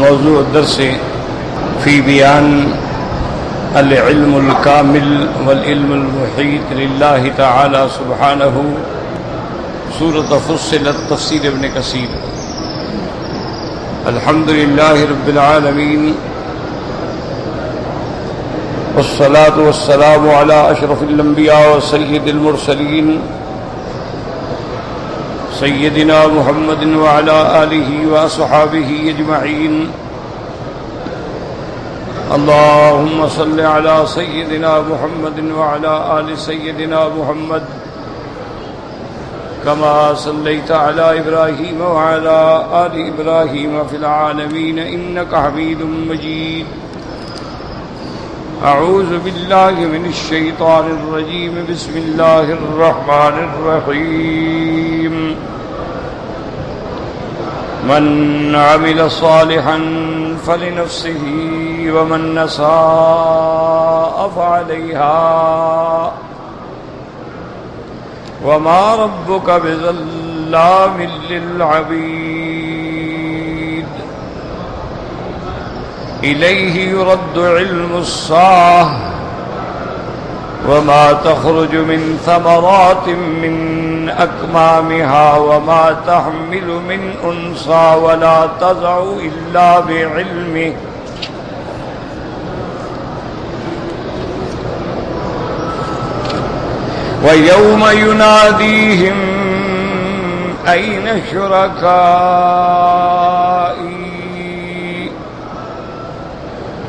موضوع الدرس في بيان العلم الكامل والعلم المحيط لله تعالى سبحانه، سورة فصلت تفسير ابن كثير. الحمد لله رب العالمين، والصلاة والسلام على أشرف الأنبياء وسيد المرسلين سيدنا محمد وعلى آله وأصحابه أجمعين. اللهم صل على سيدنا محمد وعلى آل سيدنا محمد كما صليت على إبراهيم وعلى آل إبراهيم في العالمين إنك حميد مجيد. أعوذ بالله من الشيطان الرجيم. بسم الله الرحمن الرحيم. من عمل صالحا فلنفسه ومن أساء فعليها وما ربك بظلام للعبيد. إليه يرد علم الساعة وما تخرج من ثمرات من أكمامها وما تحمل من أنثى ولا تضع إلا بعلمه. ويوم يناديهم أين شركائي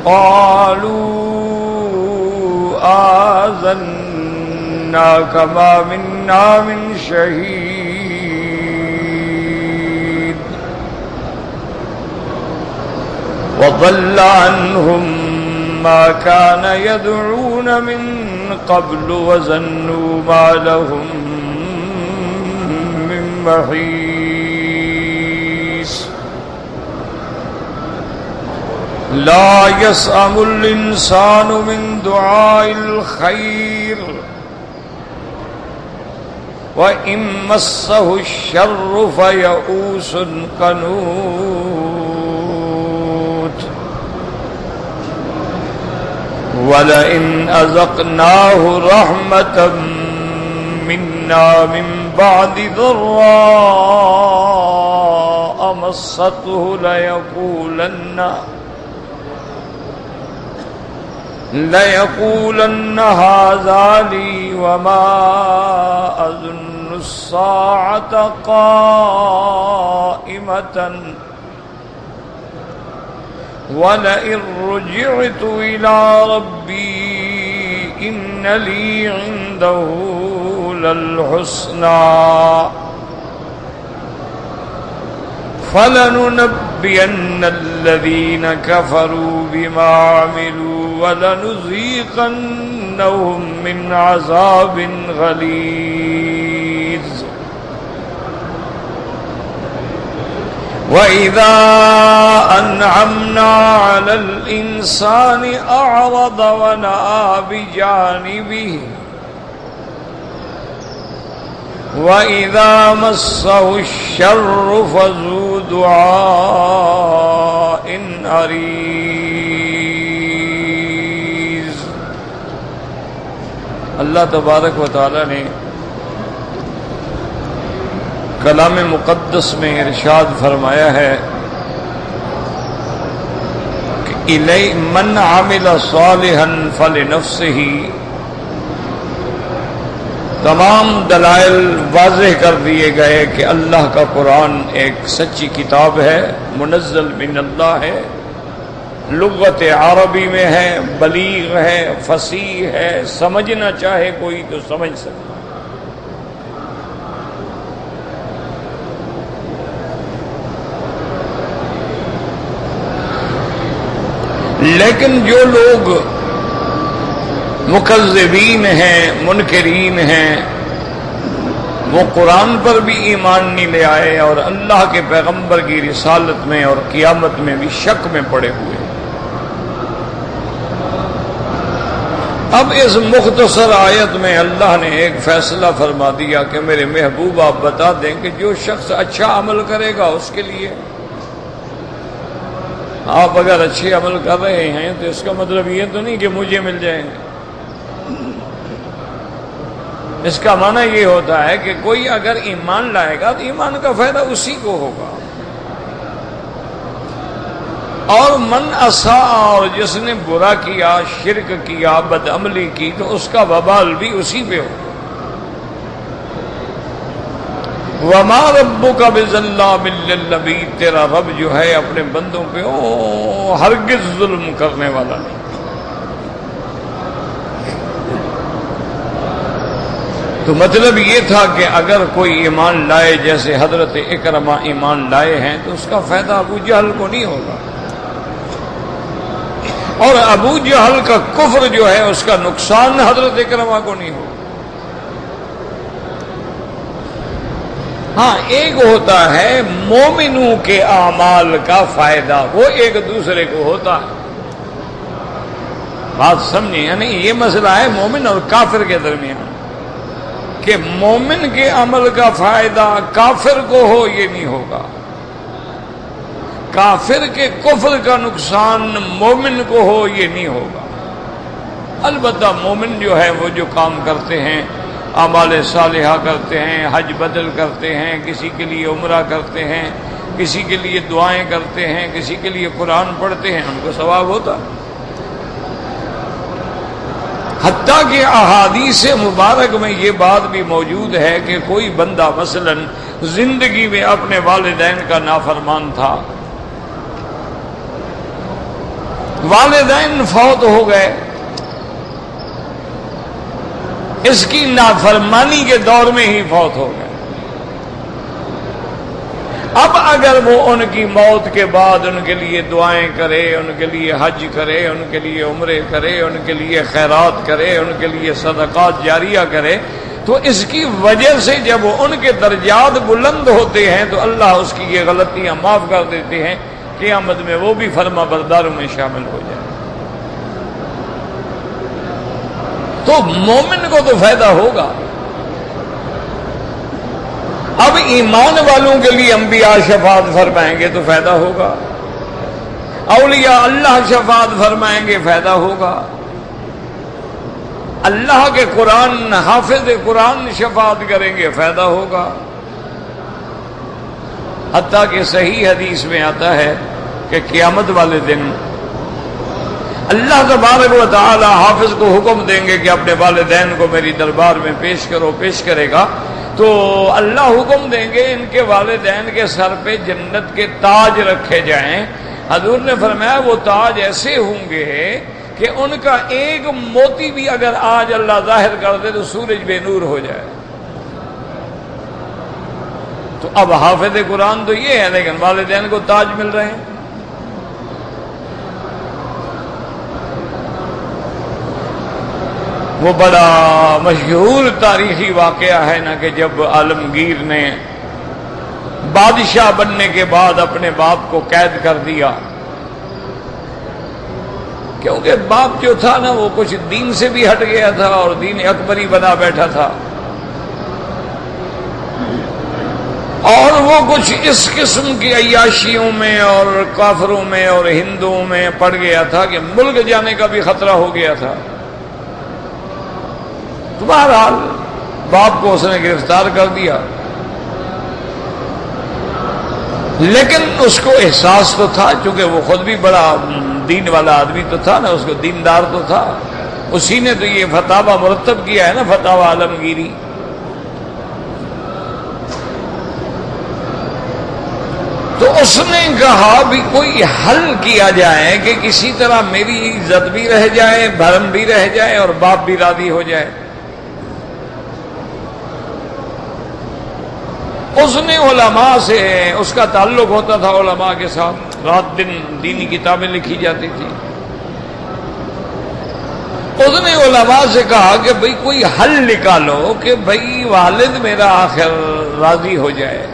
قالوا آذناك ما منا من شهيد وضل عنهم ما كان يدعون من قبل وظنوا ما لهم من محيص. لا يسأم الإنسان من دعاء الخير وإن مسه الشر فيئوس قنوط. ولئن أذقناه رحمة منا من بعد ضراء مسته ليقولن هذا لي وما أظن الساعة قائمة ولئن رجعت إلى ربي إن لي عنده للحسنى فلننبئن الذين كفروا بما عملوا ولنذيقنهم من عذاب غليظ. وإذا أنعمنا على الإنسان أعرض ونأى بجانبه وإذا مسه الشر فذو دعاء عريض. اللہ تبارک و تعالی نے کلام مقدس میں ارشاد فرمایا ہے کہ من عمل صالحا فلنفسہ. تمام دلائل واضح کر دیے گئے کہ اللہ کا قرآن ایک سچی کتاب ہے، منزل من اللہ ہے، لغت عربی میں ہے، بلیغ ہے، فصیح ہے، سمجھنا چاہے کوئی تو سمجھ سکتا. لیکن جو لوگ مکذبین ہیں، منکرین ہیں، وہ قرآن پر بھی ایمان نہیں لے آئے اور اللہ کے پیغمبر کی رسالت میں اور قیامت میں بھی شک میں پڑے ہوئے. اب اس مختصر آیت میں اللہ نے ایک فیصلہ فرما دیا کہ میرے محبوب آپ بتا دیں کہ جو شخص اچھا عمل کرے گا اس کے لیے آپ اگر اچھے عمل کر رہے ہیں تو اس کا مطلب یہ تو نہیں کہ مجھے مل جائیں گے. اس کا معنی یہ ہوتا ہے کہ کوئی اگر ایمان لائے گا تو ایمان کا فائدہ اسی کو ہوگا. اور من اساء، اور جس نے برا کیا، شرک کیا، بدعملی کی، تو اس کا وبال بھی اسی پہ ہوگا. وما ربک بظلام للعبید، تیرا رب جو ہے اپنے بندوں پہ ہرگز ظلم کرنے والا نہیں. تو مطلب یہ تھا کہ اگر کوئی ایمان لائے جیسے حضرت اکرمہ ایمان لائے ہیں تو اس کا فائدہ ابو جہل کو نہیں ہوگا، اور ابو جہل کا کفر جو ہے اس کا نقصان حضرت اکرمہ کو نہیں ہوگا. ہاں ایک ہوتا ہے مومنوں کے اعمال کا فائدہ، وہ ایک دوسرے کو ہوتا ہے. بات سمجھیں؟ یعنی یہ مسئلہ ہے مومن اور کافر کے درمیان، کہ مومن کے عمل کا فائدہ کافر کو ہو یہ نہیں ہوگا، کافر کے کفر کا نقصان مومن کو ہو یہ نہیں ہوگا. البتہ مومن جو ہے وہ جو کام کرتے ہیں، اعمال صالحہ کرتے ہیں، حج بدل کرتے ہیں، کسی کے لیے عمرہ کرتے ہیں، کسی کے لیے دعائیں کرتے ہیں، کسی کے لیے قرآن پڑھتے ہیں، ان کو ثواب ہوتا. حتیٰ کہ احادیث مبارک میں یہ بات بھی موجود ہے کہ کوئی بندہ مثلا زندگی میں اپنے والدین کا نافرمان تھا، والدین فوت ہو گئے، اس کی نافرمانی کے دور میں ہی فوت ہو گئے. اب اگر وہ ان کی موت کے بعد ان کے لیے دعائیں کرے، ان کے لیے حج کرے، ان کے لیے عمرے کرے، ان کے لیے خیرات کرے، ان کے لیے صدقات جاریہ کرے، تو اس کی وجہ سے جب ان کے درجات بلند ہوتے ہیں تو اللہ اس کی یہ غلطیاں معاف کر دیتے ہیں، قیامت میں وہ بھی فرما برداروں میں شامل ہو جائے. تو مومن کو تو فائدہ ہوگا. اب ایمان والوں کے لیے انبیاء شفاعت فرمائیں گے تو فائدہ ہوگا، اولیاء اللہ شفاعت فرمائیں گے فائدہ ہوگا، اللہ کے قرآن حافظ قرآن شفاعت کریں گے فائدہ ہوگا. حتیٰ کہ صحیح حدیث میں آتا ہے کہ قیامت والے دن اللہ تبارک و تعالی حافظ کو حکم دیں گے کہ اپنے والدین کو میری دربار میں پیش کرو. پیش کرے گا تو اللہ حکم دیں گے ان کے والدین کے سر پہ جنت کے تاج رکھے جائیں. حضور نے فرمایا وہ تاج ایسے ہوں گے کہ ان کا ایک موتی بھی اگر آج اللہ ظاہر کر دے تو سورج بے نور ہو جائے. تو اب حافظ قرآن تو یہ ہے، لیکن والدین کو تاج مل رہے ہیں. وہ بڑا مشہور تاریخی واقعہ ہے نا کہ جب عالمگیر نے بادشاہ بننے کے بعد اپنے باپ کو قید کر دیا، کیونکہ باپ جو تھا نا وہ کچھ دین سے بھی ہٹ گیا تھا اور دین اکبری بنا بیٹھا تھا، اور وہ کچھ اس قسم کی عیاشیوں میں اور کافروں میں اور ہندوؤں میں پڑ گیا تھا کہ ملک جانے کا بھی خطرہ ہو گیا تھا. تو بہرحال باپ کو اس نے گرفتار کر دیا، لیکن اس کو احساس تو تھا، چونکہ وہ خود بھی بڑا دین والا آدمی تو تھا نا، اس کو دیندار تو تھا. اسی نے تو یہ فتاوی مرتب کیا ہے نا، فتاوی عالمگیری. تو اس نے کہا بھی کوئی حل کیا جائے کہ کسی طرح میری عزت بھی رہ جائے، بھرم بھی رہ جائے اور باپ بھی راضی ہو جائے. اس نے علماء سے، اس کا تعلق ہوتا تھا علماء کے ساتھ، رات دن دینی کتابیں لکھی جاتی تھی. اس نے علماء سے کہا کہ بھئی کوئی حل نکالو کہ بھئی والد میرا آخر راضی ہو جائے.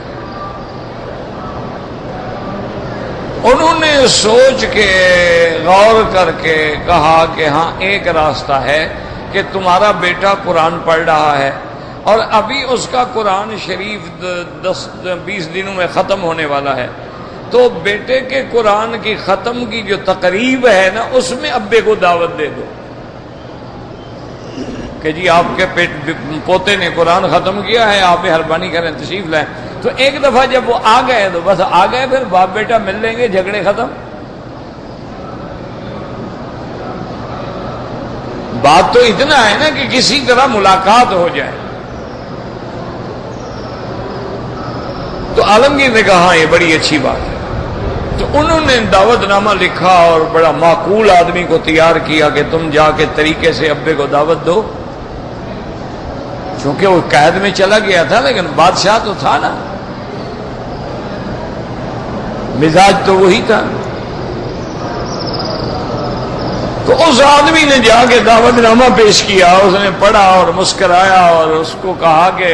انہوں نے سوچ کے غور کر کے کہا کہ ہاں ایک راستہ ہے کہ تمہارا بیٹا قرآن پڑھ رہا ہے اور ابھی اس کا قرآن شریف 10-20 دنوں میں ختم ہونے والا ہے. تو بیٹے کے قرآن کی ختم کی جو تقریب ہے نا، اس میں ابے کو دعوت دے دو کہ جی آپ کے پوتے نے قرآن ختم کیا ہے، آپ مہربانی کریں تشریف لائیں۔ تو ایک دفعہ جب وہ آ گئے تو بس آ گئے، پھر باپ بیٹا مل لیں گے، جھگڑے ختم۔ بات تو اتنا ہے نا کہ کسی طرح ملاقات ہو جائے۔ تو عالمگیر نے کہا یہ بڑی اچھی بات ہے۔ تو انہوں نے دعوت نامہ لکھا اور بڑا معقول آدمی کو تیار کیا کہ تم جا کے طریقے سے ابے کو دعوت دو، چونکہ وہ قید میں چلا گیا تھا لیکن بادشاہ تو تھا نا، مزاج تو وہی تھا۔ تو اس آدمی نے جا کے دعوت نامہ پیش کیا، اس نے پڑھا اور مسکرایا اور اس کو کہا کہ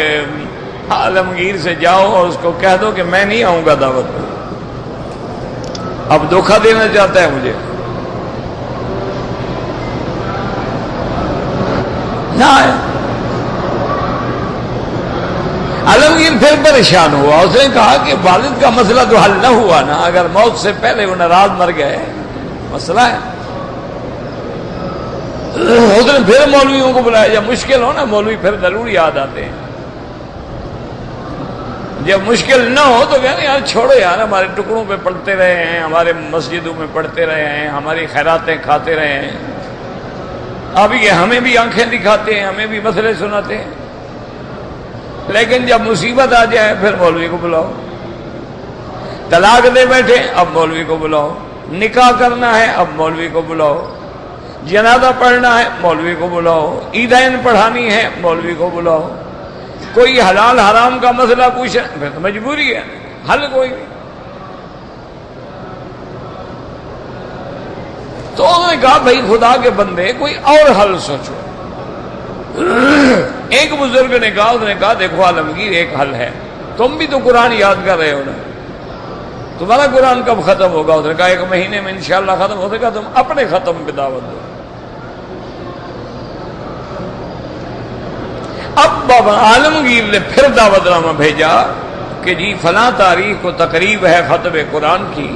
عالمگیر سے جاؤ اور اس کو کہہ دو کہ میں نہیں آؤں گا دعوت میں، اب دھوکہ دینا چاہتا ہے مجھے، نہ آیا۔ عالمگیر پھر پریشان ہوا، اس نے کہا کہ والد کا مسئلہ تو حل نہ ہوا نا، اگر موت سے پہلے وہ ناراض مر گئے مسئلہ ہے۔ اس نے پھر مولویوں کو بلایا، جب مشکل ہو نا مولوی پھر ضرور یاد آتے ہیں، جب مشکل نہ ہو تو کہتے ہیں یار چھوڑو یار، ہمارے ٹکڑوں پہ پڑھتے رہے ہیں، ہمارے مسجدوں میں پڑھتے رہے ہیں، ہماری خیراتیں کھاتے رہے ہیں، اب یہ ہمیں بھی آنکھیں دکھاتے ہیں، ہمیں بھی مسئلے سناتے ہیں، لیکن جب مصیبت آ جائے پھر مولوی کو بلاؤ، طلاق دے بیٹھے اب مولوی کو بلاؤ، نکاح کرنا ہے اب مولوی کو بلاؤ، جنازہ پڑھنا ہے مولوی کو بلاؤ، عیدین پڑھانی ہے مولوی کو بلاؤ، کوئی حلال حرام کا مسئلہ پوچھے پھر تو مجبوری ہے، حل کوئی نہیں۔ تو انہوں نے کہا بھائی خدا کے بندے کوئی اور حل سوچو۔ ایک بزرگ نے کہا، اس نے کہا دیکھو عالمگیر ایک حل ہے، تم بھی تو قرآن یاد کر رہے ہو نا، تمہارا قرآن کب ختم ہوگا؟ اس نے کہا 1 مہینے میں انشاءاللہ ختم ہو گا، تم اپنے ختم پہ دعوت دو۔ اب بابا عالمگیر نے پھر دعوت نامہ بھیجا کہ جی فلاں تاریخ کو تقریب ہے ختم قرآن کی،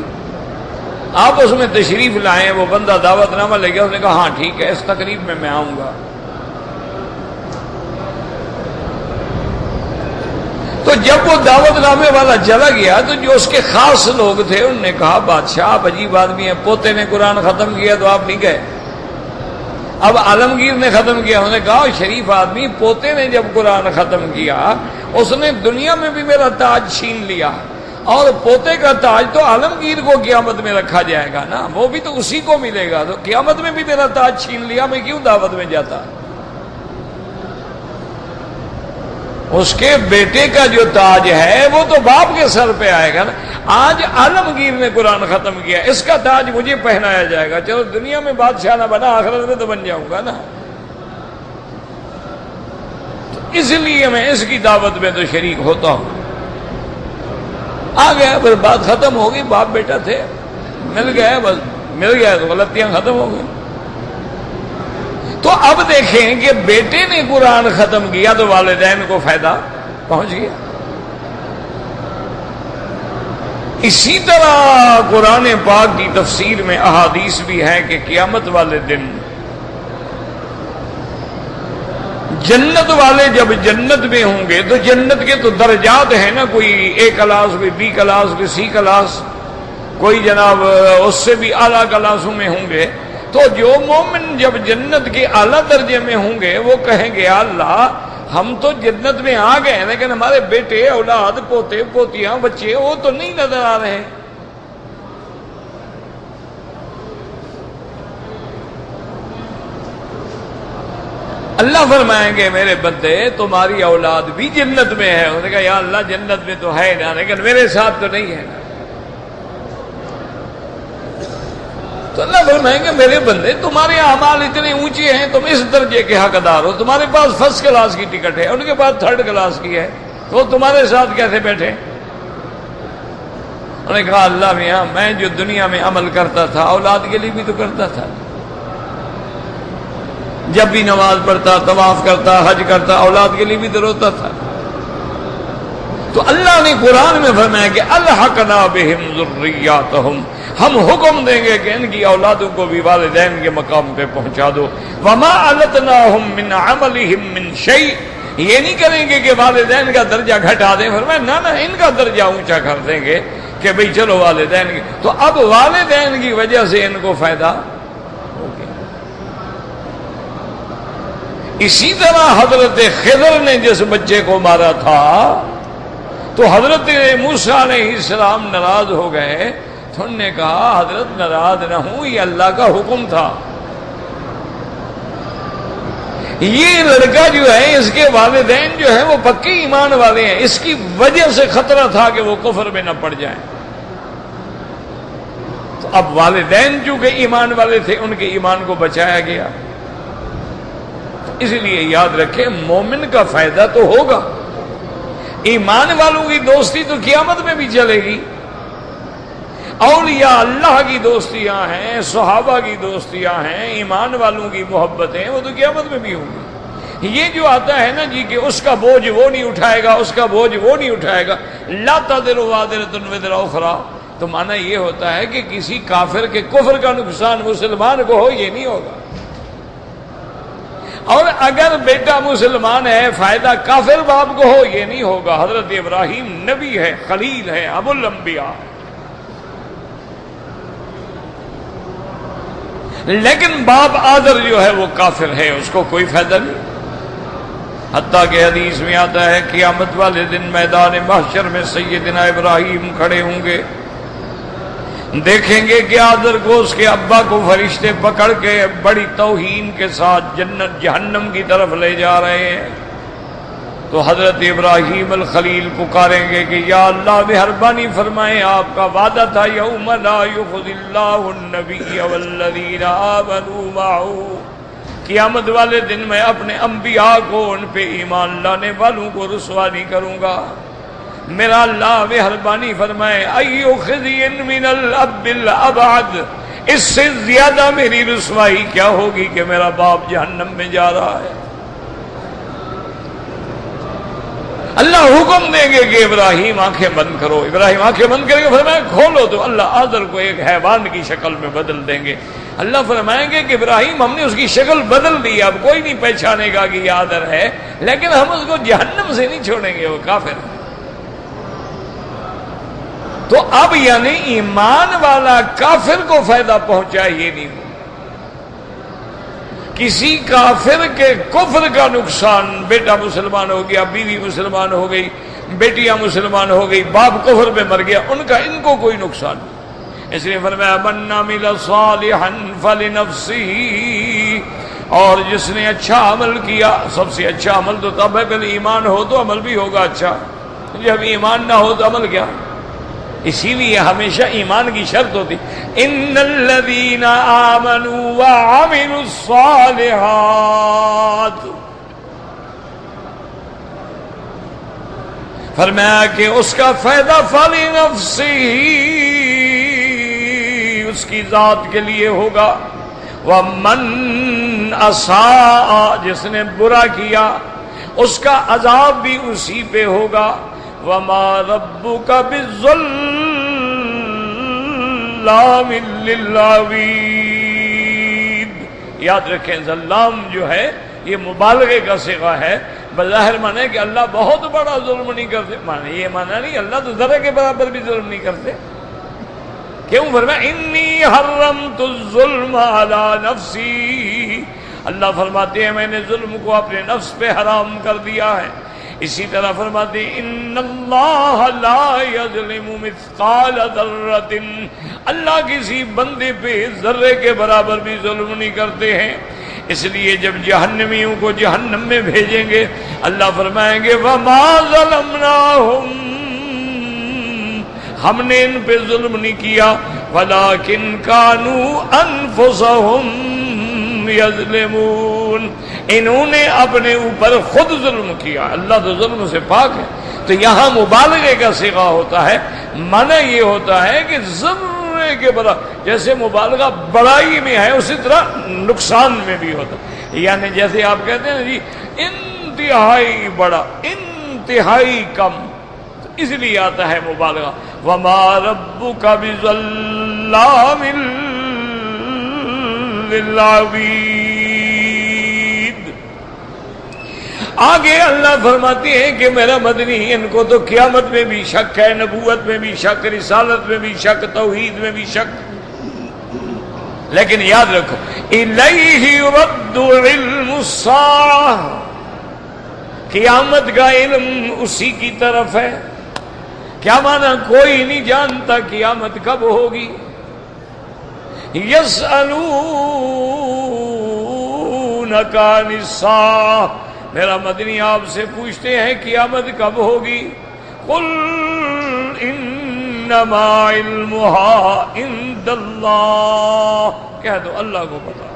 آپ اس میں تشریف لائیں۔ وہ بندہ دعوت نامہ لے گیا، اس نے کہا ہاں ٹھیک ہے اس تقریب میں آؤں گا۔ تو جب وہ دعوت نامے والا چلا گیا تو جو اس کے خاص لوگ تھے انہوں نے کہا بادشاہ آپ عجیب آدمی ہیں، پوتے نے قرآن ختم کیا تو آپ نہیں گئے، اب عالمگیر نے ختم کیا۔ انہوں نے کہا شریف آدمی، پوتے نے جب قرآن ختم کیا اس نے دنیا میں بھی میرا تاج چھین لیا، اور پوتے کا تاج تو عالمگیر کو قیامت میں رکھا جائے گا نا، وہ بھی تو اسی کو ملے گا، تو قیامت میں بھی میرا تاج چھین لیا، میں کیوں دعوت میں جاتا؟ اس کے بیٹے کا جو تاج ہے وہ تو باپ کے سر پہ آئے گا نا۔ آج عالمگیر نے قرآن ختم کیا، اس کا تاج مجھے پہنایا جائے گا، چلو دنیا میں بادشاہ نہ بنا آخرت میں تو بن جاؤں گا نا۔ تو اس لیے میں اس کی دعوت میں تو شریک ہوتا ہوں۔ آ گیا، پھر بات ختم ہو گئی، باپ بیٹا تھے، مل گئے، بس مل گیا تو غلطیاں ختم ہو گئی۔ تو اب دیکھیں کہ بیٹے نے قرآن ختم کیا تو والدین کو فائدہ پہنچ گیا۔ اسی طرح قرآن پاک کی تفسیر میں احادیث بھی ہیں کہ قیامت والے دن جنت والے جب جنت میں ہوں گے تو جنت کے تو درجات ہیں نا، کوئی A کلاس، کوئی B کلاس، کوئی C کلاس، کوئی جناب اس سے بھی اعلیٰ کلاسوں میں ہوں گے۔ تو جو مومن جب جنت کے اعلیٰ درجے میں ہوں گے وہ کہیں گے اللہ ہم تو جنت میں آ گئے لیکن ہمارے بیٹے اولاد پوتے پوتیاں بچے وہ تو نہیں نظر آ رہے۔ اللہ فرمائیں گے میرے بندے تمہاری اولاد بھی جنت میں ہے۔ انہوں نے کہا یا اللہ جنت میں تو ہے نا لیکن میرے ساتھ تو نہیں ہے نا۔ تو اللہ فرمائیں گے میرے بندے تمہارے اعمال اتنے اونچے ہیں، تم اس درجے کے حقدار ہو، تمہارے پاس فرسٹ کلاس کی ٹکٹ ہے، ان کے پاس تھرڈ کلاس کی ہے، تو تمہارے ساتھ کیسے بیٹھے؟ انہوں نے کہا اللہ میاں میں جو دنیا میں عمل کرتا تھا اولاد کے لیے بھی تو کرتا تھا، جب بھی نماز پڑھتا، طواف کرتا، حج کرتا، اولاد کے لیے بھی تو روتا تھا۔ تو اللہ نے قرآن میں فرمایا کہ الحقنا بہم ذریاتہم، ہم حکم دیں گے کہ ان کی اولادوں کو بھی والدین کے مقام پہ پہنچا دو. وما علتناہم من عملہم من شیء، یہ نہیں کریں گے کہ والدین کا درجہ گھٹا دیں. فرمایا نہ ان کا درجہ اونچا کر دیں گے کہ بھئی چلو والدین کی. تو اب والدین کی وجہ سے ان کو فائدہ ہو گیا. اسی طرح حضرت خضر نے جس بچے کو مارا تھا تو حضرت موسیٰ علیہ السلام ناراض ہو گئے. تو انہوں نے کہا حضرت ناراض نہ ہوں، یہ اللہ کا حکم تھا. یہ لڑکا جو ہے اس کے والدین جو ہیں وہ پکے ایمان والے ہیں، اس کی وجہ سے خطرہ تھا کہ وہ کفر میں نہ پڑ جائیں. تو اب والدین چونکہ ایمان والے تھے ان کے ایمان کو بچایا گیا. اس لیے یاد رکھیں مومن کا فائدہ تو ہوگا. ایمان والوں کی دوستی تو قیامت میں بھی چلے گی. اولیاء اللہ کی دوستیاں ہیں، صحابہ کی دوستیاں ہیں، ایمان والوں کی محبتیں وہ تو قیامت میں بھی ہوں گی. یہ جو آتا ہے نا جی کہ اس کا بوجھ وہ نہیں اٹھائے گا، اس کا بوجھ وہ نہیں اٹھائے گا، لا تزر وازرۃ وزر اخری، تو معنی یہ ہوتا ہے کہ کسی کافر کے کفر کا نقصان مسلمان کو ہو، یہ نہیں ہوگا. اور اگر بیٹا مسلمان ہے فائدہ کافر باپ کو ہو، یہ نہیں ہوگا. حضرت ابراہیم نبی ہے، خلیل ہے، ابو الانبیاء، لیکن باپ آدر جو ہے وہ کافر ہے، اس کو کوئی فائدہ نہیں. حتیٰ کہ حدیث میں آتا ہے قیامت والے دن میدان محشر میں سیدنا ابراہیم کھڑے ہوں گے، دیکھیں گے کہ آدر کو اس کے ابا کو فرشتے پکڑ کے بڑی توہین کے ساتھ جنت جہنم کی طرف لے جا رہے ہیں. تو حضرت ابراہیم الخلیل پکاریں گے کہ یا اللہ مہربانی فرمائیں، آپ کا وعدہ تھا یوم لا یخزی اللہ النبی والذین آمنوا معہ، قیامت والے دن میں اپنے انبیاء کو، ان پہ ایمان لانے والوں کو رسوا نہیں کروں گا. میرا اللہ مہربانی فرمائے ایو خزی من الاب الابعد، اس سے زیادہ میری رسوائی کیا ہوگی کہ میرا باپ جہنم میں جا رہا ہے. اللہ حکم دیں گے کہ ابراہیم آنکھیں بند کرو. ابراہیم آنکھیں بند کریں گے، فرمایا کھولو، تو اللہ آدر کو ایک حیوان کی شکل میں بدل دیں گے. اللہ فرمائیں گے کہ ابراہیم ہم نے اس کی شکل بدل دی، اب کوئی نہیں پہچانے گا کہ یہ آدر ہے، لیکن ہم اس کو جہنم سے نہیں چھوڑیں گے، وہ کافر ہے. تو اب یعنی ایمان والا کافر کو فائدہ پہنچائے یہ نہیں ہو. کسی کافر کے کفر کا نقصان، بیٹا مسلمان ہو گیا، بیوی مسلمان ہو گئی، بیٹیاں مسلمان ہو گئی، باپ کفر پہ مر گیا، ان کو کوئی نقصان نہیں. اس لیے فرمایا من عمل صالحا فلنفسہ، اور جس نے اچھا عمل کیا، سب سے اچھا عمل تو تب ہے پہلے ایمان ہو تو عمل بھی ہوگا اچھا، جب ایمان نہ ہو تو عمل کیا. اسی لیے ہمیشہ ایمان کی شرط ہوتی ان الذین آمنوا وعملوا الصالحات، فرمایا کہ اس کا فائدہ فلنفسہ، اس کی ذات کے لیے ہوگا. ومن اساء، جس نے برا کیا اس کا عذاب بھی اسی پہ ہوگا. وما ربک بالظلام للعبید، یاد رکھیں ظلام جو ہے یہ مبالغے کا صیغہ ہے. بظاہر مانے کہ اللہ بہت بڑا ظلم نہیں کرتے، مانے یہ مانا نہیں اللہ تو ذرے کے برابر بھی ظلم نہیں کرتے. کیوں؟ فرمایا انی حرمت الظلم علی نفسی، اللہ فرماتے ہیں میں نے ظلم کو اپنے نفس پہ حرام کر دیا ہے. اسی طرح فرماتے ہیں ان اللہ لا یظلم مثقال ذرۃ، اللہ کسی بندے پہ ذرے کے برابر بھی ظلم نہیں کرتے ہیں. اس لیے جب جہنمیوں کو جہنم میں بھیجیں گے اللہ فرمائیں گے وما ظلمناہم، ہم نے ان پہ ظلم نہیں کیا، ولکن کانوا انفسہم یظلمون، انہوں نے اپنے اوپر خود ظلم کیا. اللہ تو ظلم سے پاک ہے. تو یہاں مبالغے کا صیغہ ہوتا ہے، معنی یہ ہوتا ہے کہ ذرے کے برابر، جیسے مبالغہ بڑائی میں ہے اسی طرح نقصان میں بھی ہوتا ہے. یعنی جیسے آپ کہتے ہیں جی انتہائی بڑا، انتہائی کم، اس لیے آتا ہے مبالغہ، وما ربک بظلام للعبید۔ آگے اللہ فرماتے ہیں کہ میرا مدنی ان کو تو قیامت میں بھی شک ہے، نبوت میں بھی شک، رسالت میں بھی شک، توحید میں بھی شک، لیکن یاد رکھو الیہ یرد علم الساعہ، قیامت کا علم اسی کی طرف ہے۔ کیا مانا؟ کوئی نہیں جانتا قیامت کب ہوگی۔ یسألونک عن الساعہ، میرا مدنی آپ سے پوچھتے ہیں قیامت کب ہوگی؟ قل انما علمها عند اللہ، کہہ دو اللہ کو پتا۔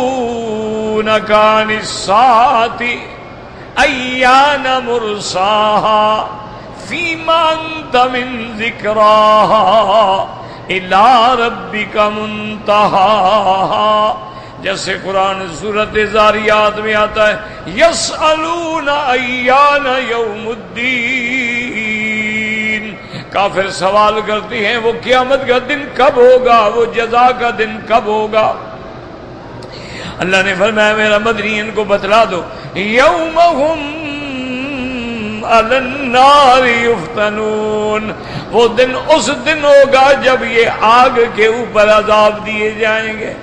یسألونک عن الساعۃ ایان مرساها فیما انت من ذکراها الی ربک منتہاها، جیسے قرآن سورۃ ذاریات میں آتا ہے یسألون ایان یوم الدین، کافر سوال کرتے ہیں وہ قیامت کا دن کب ہوگا، وہ جزا کا دن کب ہوگا۔ اللہ نے فرمایا میرا مدنی ان کو بتلا دو، یوم ہم علی النار یفتنون، وہ دن اس دن ہوگا جب یہ آگ کے اوپر عذاب دیے جائیں گے۔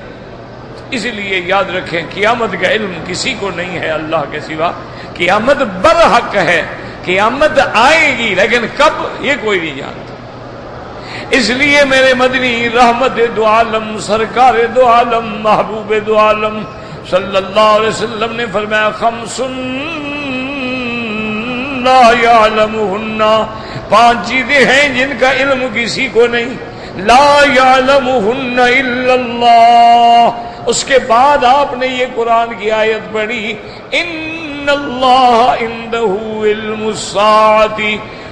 اس لیے یاد رکھیں قیامت کا علم کسی کو نہیں ہے اللہ کے سوا، قیامت برحق ہے، قیامت آئے گی لیکن کب یہ کوئی نہیں جانتا۔ اس لیے میرے مدنی رحمت دو عالم، سرکار دو عالم، محبوب دو عالم صلی اللہ علیہ وسلم نے فرمایا خمس لا یعلمہن، 5 چیزیں ہیں جن کا علم کسی کو نہیں، لا یعلمہن الا اللہ۔ اس کے بعد آپ نے یہ قرآن کی آیت پڑھی ان اللہ عنده علم الساعۃ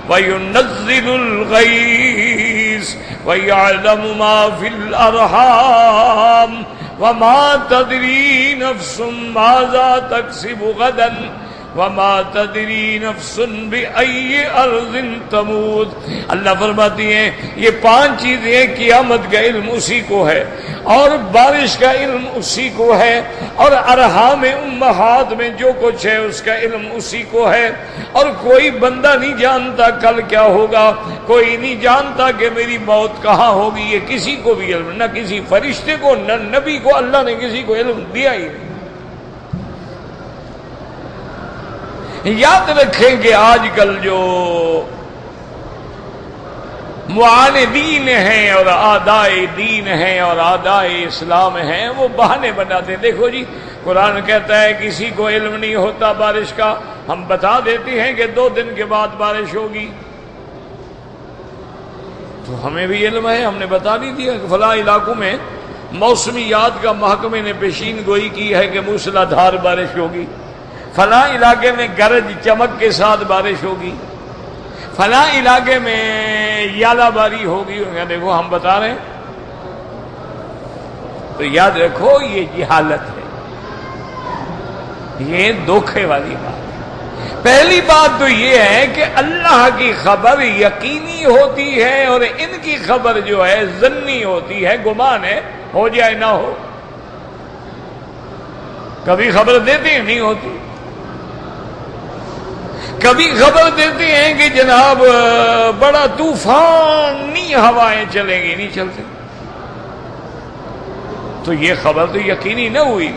وینزل الغیث ویعلم ما فی الارحام وما تدری نفس ماذا تکسب غدا وما تدری نفس بأی ارض تموت۔ اللہ فرماتی ہیں یہ 5 چیزیں، قیامت کا علم اسی کو ہے، اور بارش کا علم اسی کو ہے، اور ارحام امہات میں جو کچھ ہے اس کا علم اسی کو ہے، اور کوئی بندہ نہیں جانتا کل کیا ہوگا، کوئی نہیں جانتا کہ میری موت کہاں ہوگی، یہ کسی کو بھی علم، نہ کسی فرشتے کو نہ نبی کو اللہ نے کسی کو علم دیا ہی نہیں۔ یاد رکھیں کہ آج کل جو معاندین ہیں اور اعدائے دین ہیں اور اعدائے اسلام ہیں وہ بہانے بناتے ہیں۔ دیکھو جی قرآن کہتا ہے کسی کو علم نہیں ہوتا بارش کا، ہم بتا دیتے ہیں کہ 2 دن کے بعد بارش ہوگی، تو ہمیں بھی علم ہے، ہم نے بتا نہیں دیا کہ فلاں علاقوں میں موسمیات کا محکمے نے پیشین گوئی کی ہے کہ موسلا دھار بارش ہوگی، فلاں علاقے میں گرج چمک کے ساتھ بارش ہوگی، فلاں علاقے میں یالہ باری ہوگی۔ دیکھو ہم بتا رہے ہیں، تو یاد رکھو یہ جہالت ہے، یہ دھوکے والی بات۔ پہلی بات تو یہ ہے کہ اللہ کی خبر یقینی ہوتی ہے اور ان کی خبر جو ہے ظنی ہوتی ہے، گمان ہے، ہو جائے نہ ہو۔ کبھی خبر دیتے ہیں نہیں ہوتی، کبھی خبر دیتے ہیں کہ جناب بڑا طوفانی ہوائیں چلیں گی، نہیں چلتے، تو یہ خبر تو یقینی نہ ہوئی۔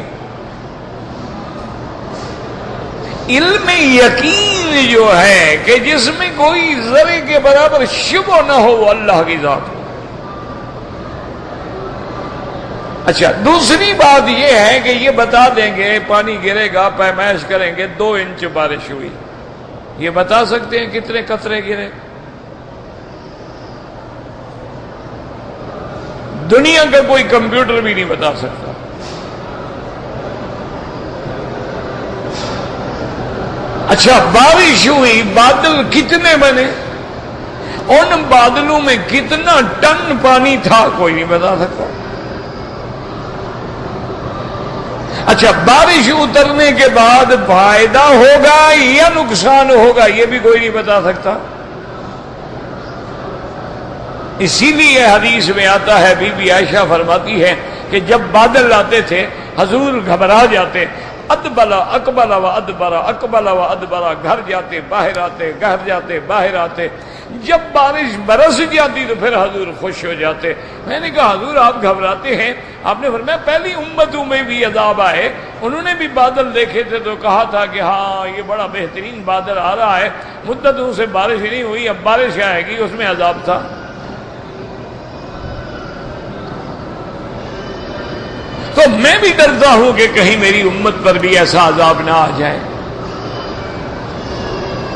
علم یقین جو ہے کہ جس میں کوئی ذرے کے برابر شبہ نہ ہو وہ اللہ کی ذات ہو۔ اچھا دوسری بات یہ ہے کہ یہ بتا دیں گے پانی گرے گا، پیمائش کریں گے 2 انچ بارش ہوئی، یہ بتا سکتے ہیں کتنے قطرے گرے؟ دنیا کا کوئی کمپیوٹر بھی نہیں بتا سکتا۔ اچھا بارش ہوئی، بادل کتنے بنے، ان بادلوں میں کتنا ٹن پانی تھا، کوئی نہیں بتا سکتا۔ اچھا بارش اترنے کے بعد فائدہ ہوگا یا نقصان ہوگا یہ بھی کوئی نہیں بتا سکتا. اسی لیے حدیث میں آتا ہے بی بی عائشہ فرماتی ہے کہ جب بادل آتے تھے حضور گھبرا جاتے، ادبلا اکبلا و ادبرا اکبلا و ادبرا، گھر جاتے باہر آتے، گھر جاتے باہر آتے. جب بارش برس جاتی تو پھر حضور خوش ہو جاتے. میں نے کہا حضور آپ گھبراتے ہیں؟ آپ نے فرمایا پہلی امتوں میں بھی عذاب آئے، انہوں نے بھی بادل دیکھے تھے تو کہا تھا کہ ہاں یہ بڑا بہترین بادل آ رہا ہے، مدتوں سے بارش ہی نہیں ہوئی، اب بارش آئے گی، اس میں عذاب تھا. تو میں بھی ڈرتا ہوں کہ کہیں میری امت پر بھی ایسا عذاب نہ آ جائے.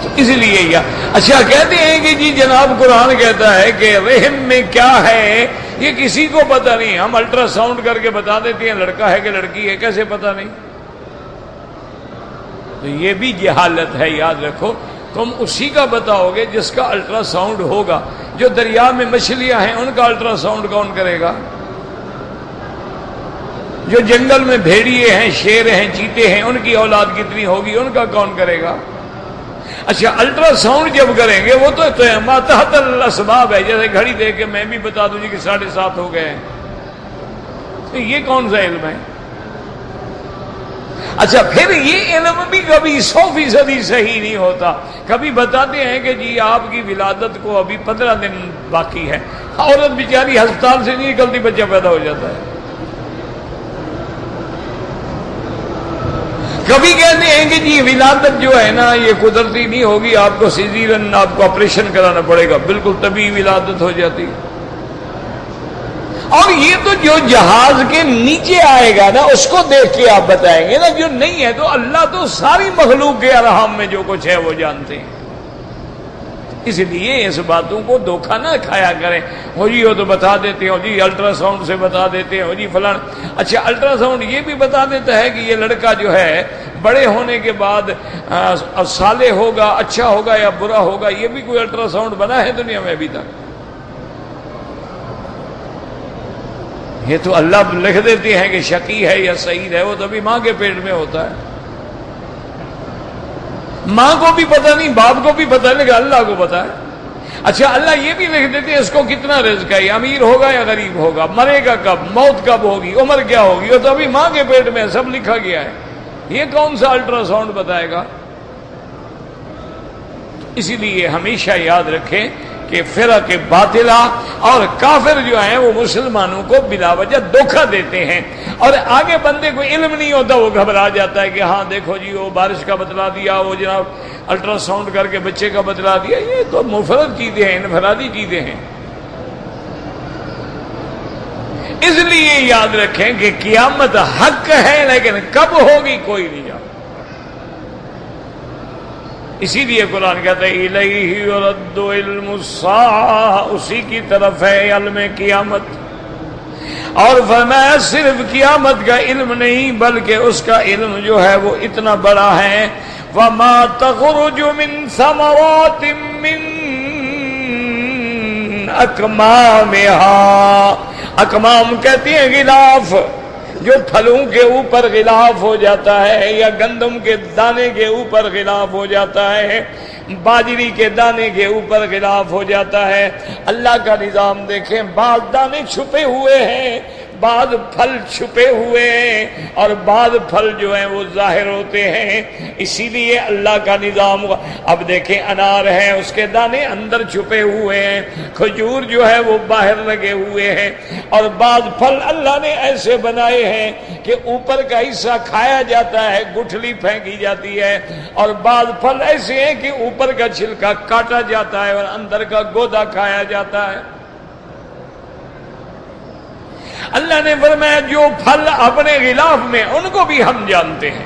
تو اس لیے اچھا کہتے ہیں کہ جی جناب قرآن کہتا ہے کہ رحم میں کیا ہے یہ کسی کو پتہ نہیں. ہم الٹرا ساؤنڈ کر کے بتا دیتے ہیں لڑکا ہے کہ لڑکی ہے، کیسے پتہ نہیں؟ تو یہ بھی جہالت ہے. یاد رکھو تم اسی کا بتاؤ گے جس کا الٹرا ساؤنڈ ہوگا. جو دریا میں مچھلیاں ہیں ان کا الٹرا ساؤنڈ کون کرے گا؟ جو جنگل میں بھیڑیے ہیں، شیر ہیں، چیتے ہیں، ان کی اولاد کتنی ہوگی ان کا کون کرے گا؟ اچھا الٹرا ساؤنڈ جب کریں گے وہ تو تحت الاسباب ہے. جیسے گھڑی دے کے میں بھی بتا دوں جی کہ 7:30 ہو گئے ہیں، تو یہ کون سا علم ہے؟ اچھا پھر یہ علم بھی کبھی 100% صحیح نہیں ہوتا. کبھی بتاتے ہیں کہ جی آپ کی ولادت کو ابھی 15 دن باقی ہے، عورت بیچاری ہسپتال سے نہیں نکلتی، بچہ پیدا ہو جاتا ہے. کبھی کہتے ہیں کہ جی ولادت جو ہے نا یہ قدرتی نہیں ہوگی، آپ کو سیزیرین، آپ کو آپریشن کرانا پڑے گا، بالکل طبی ولادت ہو جاتی. اور یہ تو جو جہاز کے نیچے آئے گا نا اس کو دیکھ کے آپ بتائیں گے نا، جو نہیں ہے تو اللہ تو ساری مخلوق کے ارحام میں جو کچھ ہے وہ جانتے ہیں. اس لیے اس باتوں کو دھوکہ نہ کھایا کریں. ہو جی وہ تو بتا دیتے ہیں، جی الٹرا ساؤنڈ سے بتا دیتے ہیں، ہو جی فلاں. اچھا الٹرا ساؤنڈ یہ بھی بتا دیتا ہے کہ یہ لڑکا جو ہے بڑے ہونے کے بعد صالح ہوگا، اچھا ہوگا یا برا ہوگا؟ یہ بھی کوئی الٹرا ساؤنڈ بنا ہے دنیا میں ابھی تک؟ یہ تو اللہ لکھ دیتے ہیں کہ شقی ہے یا سعید ہے، وہ تو ابھی ماں کے پیٹ میں ہوتا ہے. ماں کو بھی پتہ نہیں، باپ کو بھی پتہ نہیں، کہ اللہ کو پتہ ہے. اچھا اللہ یہ بھی لکھ دیتے ہیں اس کو کتنا رزق ہے، یہ امیر ہوگا یا غریب ہوگا، مرے گا کب، موت کب ہوگی، عمر کیا ہوگی، وہ تو ابھی ماں کے پیٹ میں سب لکھا گیا ہے. یہ کون سا الٹرا ساؤنڈ بتائے گا؟ اسی لیے ہمیشہ یاد رکھیں کہ فرق باطلہ اور کافر جو ہیں وہ مسلمانوں کو بلا وجہ دھوکہ دیتے ہیں. اور آگے بندے کو علم نہیں ہوتا، وہ گھبرا جاتا ہے کہ ہاں دیکھو جی وہ بارش کا بتلا دیا، وہ جناب الٹرا ساؤنڈ کر کے بچے کا بتلا دیا. یہ تو مفرد چیزیں ہیں، انفرادی چیزیں ہیں. اس لیے یاد رکھیں کہ قیامت حق ہے لیکن کب ہوگی کوئی نہیں جانتا. اسی لیے قرآن کہتا ہے الیہ یرد علم الساعہ، اسی کی طرف ہے علم قیامت. اور فرمایا صرف قیامت کا علم نہیں بلکہ اس کا علم جو ہے وہ اتنا بڑا ہے. وما تخرج من ثمرات من اکمامها، اکمام کہتے ہیں غلاف، جو پھلوں کے اوپر غلاف ہو جاتا ہے، یا گندم کے دانے کے اوپر غلاف ہو جاتا ہے، باجری کے دانے کے اوپر غلاف ہو جاتا ہے. اللہ کا نظام دیکھیں، بعض دانے چھپے ہوئے ہیں، بعض پھل چھپے ہوئے ہیں، اور بعض پھل جو ہیں وہ ظاہر ہوتے ہیں. اسی لیے اللہ کا نظام. اب دیکھیں انار ہے، اس کے دانے اندر چھپے ہوئے ہیں، کھجور جو ہے وہ باہر لگے ہوئے ہیں. اور بعض پھل اللہ نے ایسے بنائے ہیں کہ اوپر کا حصہ کھایا جاتا ہے، گٹھلی پھینکی جاتی ہے. اور بعض پھل ایسے ہیں کہ اوپر کا چھلکا کاٹا جاتا ہے اور اندر کا گودا کھایا جاتا ہے. اللہ نے فرمایا جو پھل اپنے غلاف میں ان کو بھی ہم جانتے ہیں.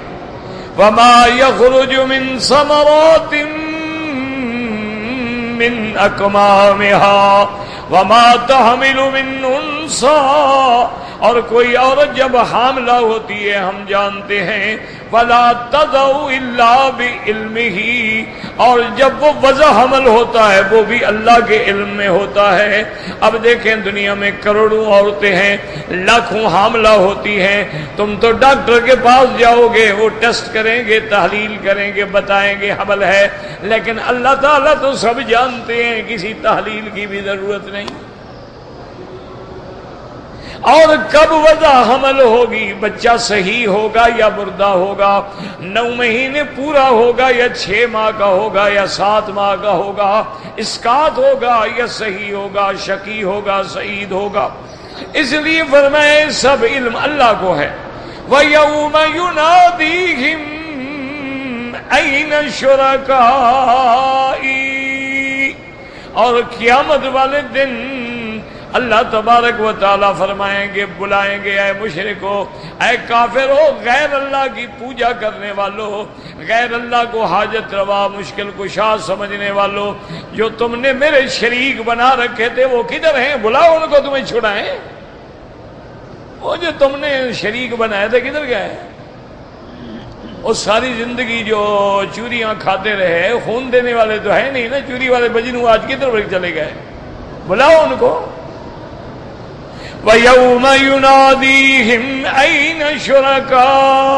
وما يخرج من ثمرات من اكمامها وما تحمل من انثى اور کوئی عورت جب حاملہ ہوتی ہے ہم جانتے ہیں فلا تضع الا بعلمہ، اور جب وہ وضع حمل ہوتا ہے وہ بھی اللہ کے علم میں ہوتا ہے۔ اب دیکھیں دنیا میں کروڑوں عورتیں ہیں، لاکھوں حاملہ ہوتی ہیں، تم تو ڈاکٹر کے پاس جاؤ گے، وہ ٹیسٹ کریں گے، تحلیل کریں گے، بتائیں گے حمل ہے، لیکن اللہ تعالیٰ تو سب جانتے ہیں، کسی تحلیل کی بھی ضرورت نہیں۔ اور کب وضع حمل ہوگی، بچہ صحیح ہوگا یا مردہ ہوگا، 9 مہینے پورا ہوگا یا 6 ماہ کا ہوگا یا 7 ماہ کا ہوگا، اسقاط ہوگا یا صحیح ہوگا، شقی ہوگا، سعید ہوگا۔ اس لیے فرمائے سب علم اللہ کو ہے۔ وَيَوْمَ يُنَادِيهِمْ أَيْنَ شُرَكَائِي، اور قیامت والے دن اللہ تبارک و تعالیٰ فرمائیں گے، بلائیں گے، اے مشرکو، اے کافرو، غیر اللہ کی پوجا کرنے والو، غیر اللہ کو حاجت روا مشکل کشا سمجھنے والو، جو تم نے میرے شریک بنا رکھے تھے وہ کدھر ہیں؟ بلاؤ ان کو، تمہیں چھڑائیں۔ وہ جو تم نے شریک بنائے تھے کدھر گئے؟ وہ ساری زندگی جو چوریاں کھاتے رہے، خون دینے والے تو ہے نہیں نا، چوری والے بجنو آج کدھر چلے گئے؟ بلاؤ ان کو۔ وَيَوْمَ يُنَادِيهِمْ أَيْنَ شُرَكَائِي،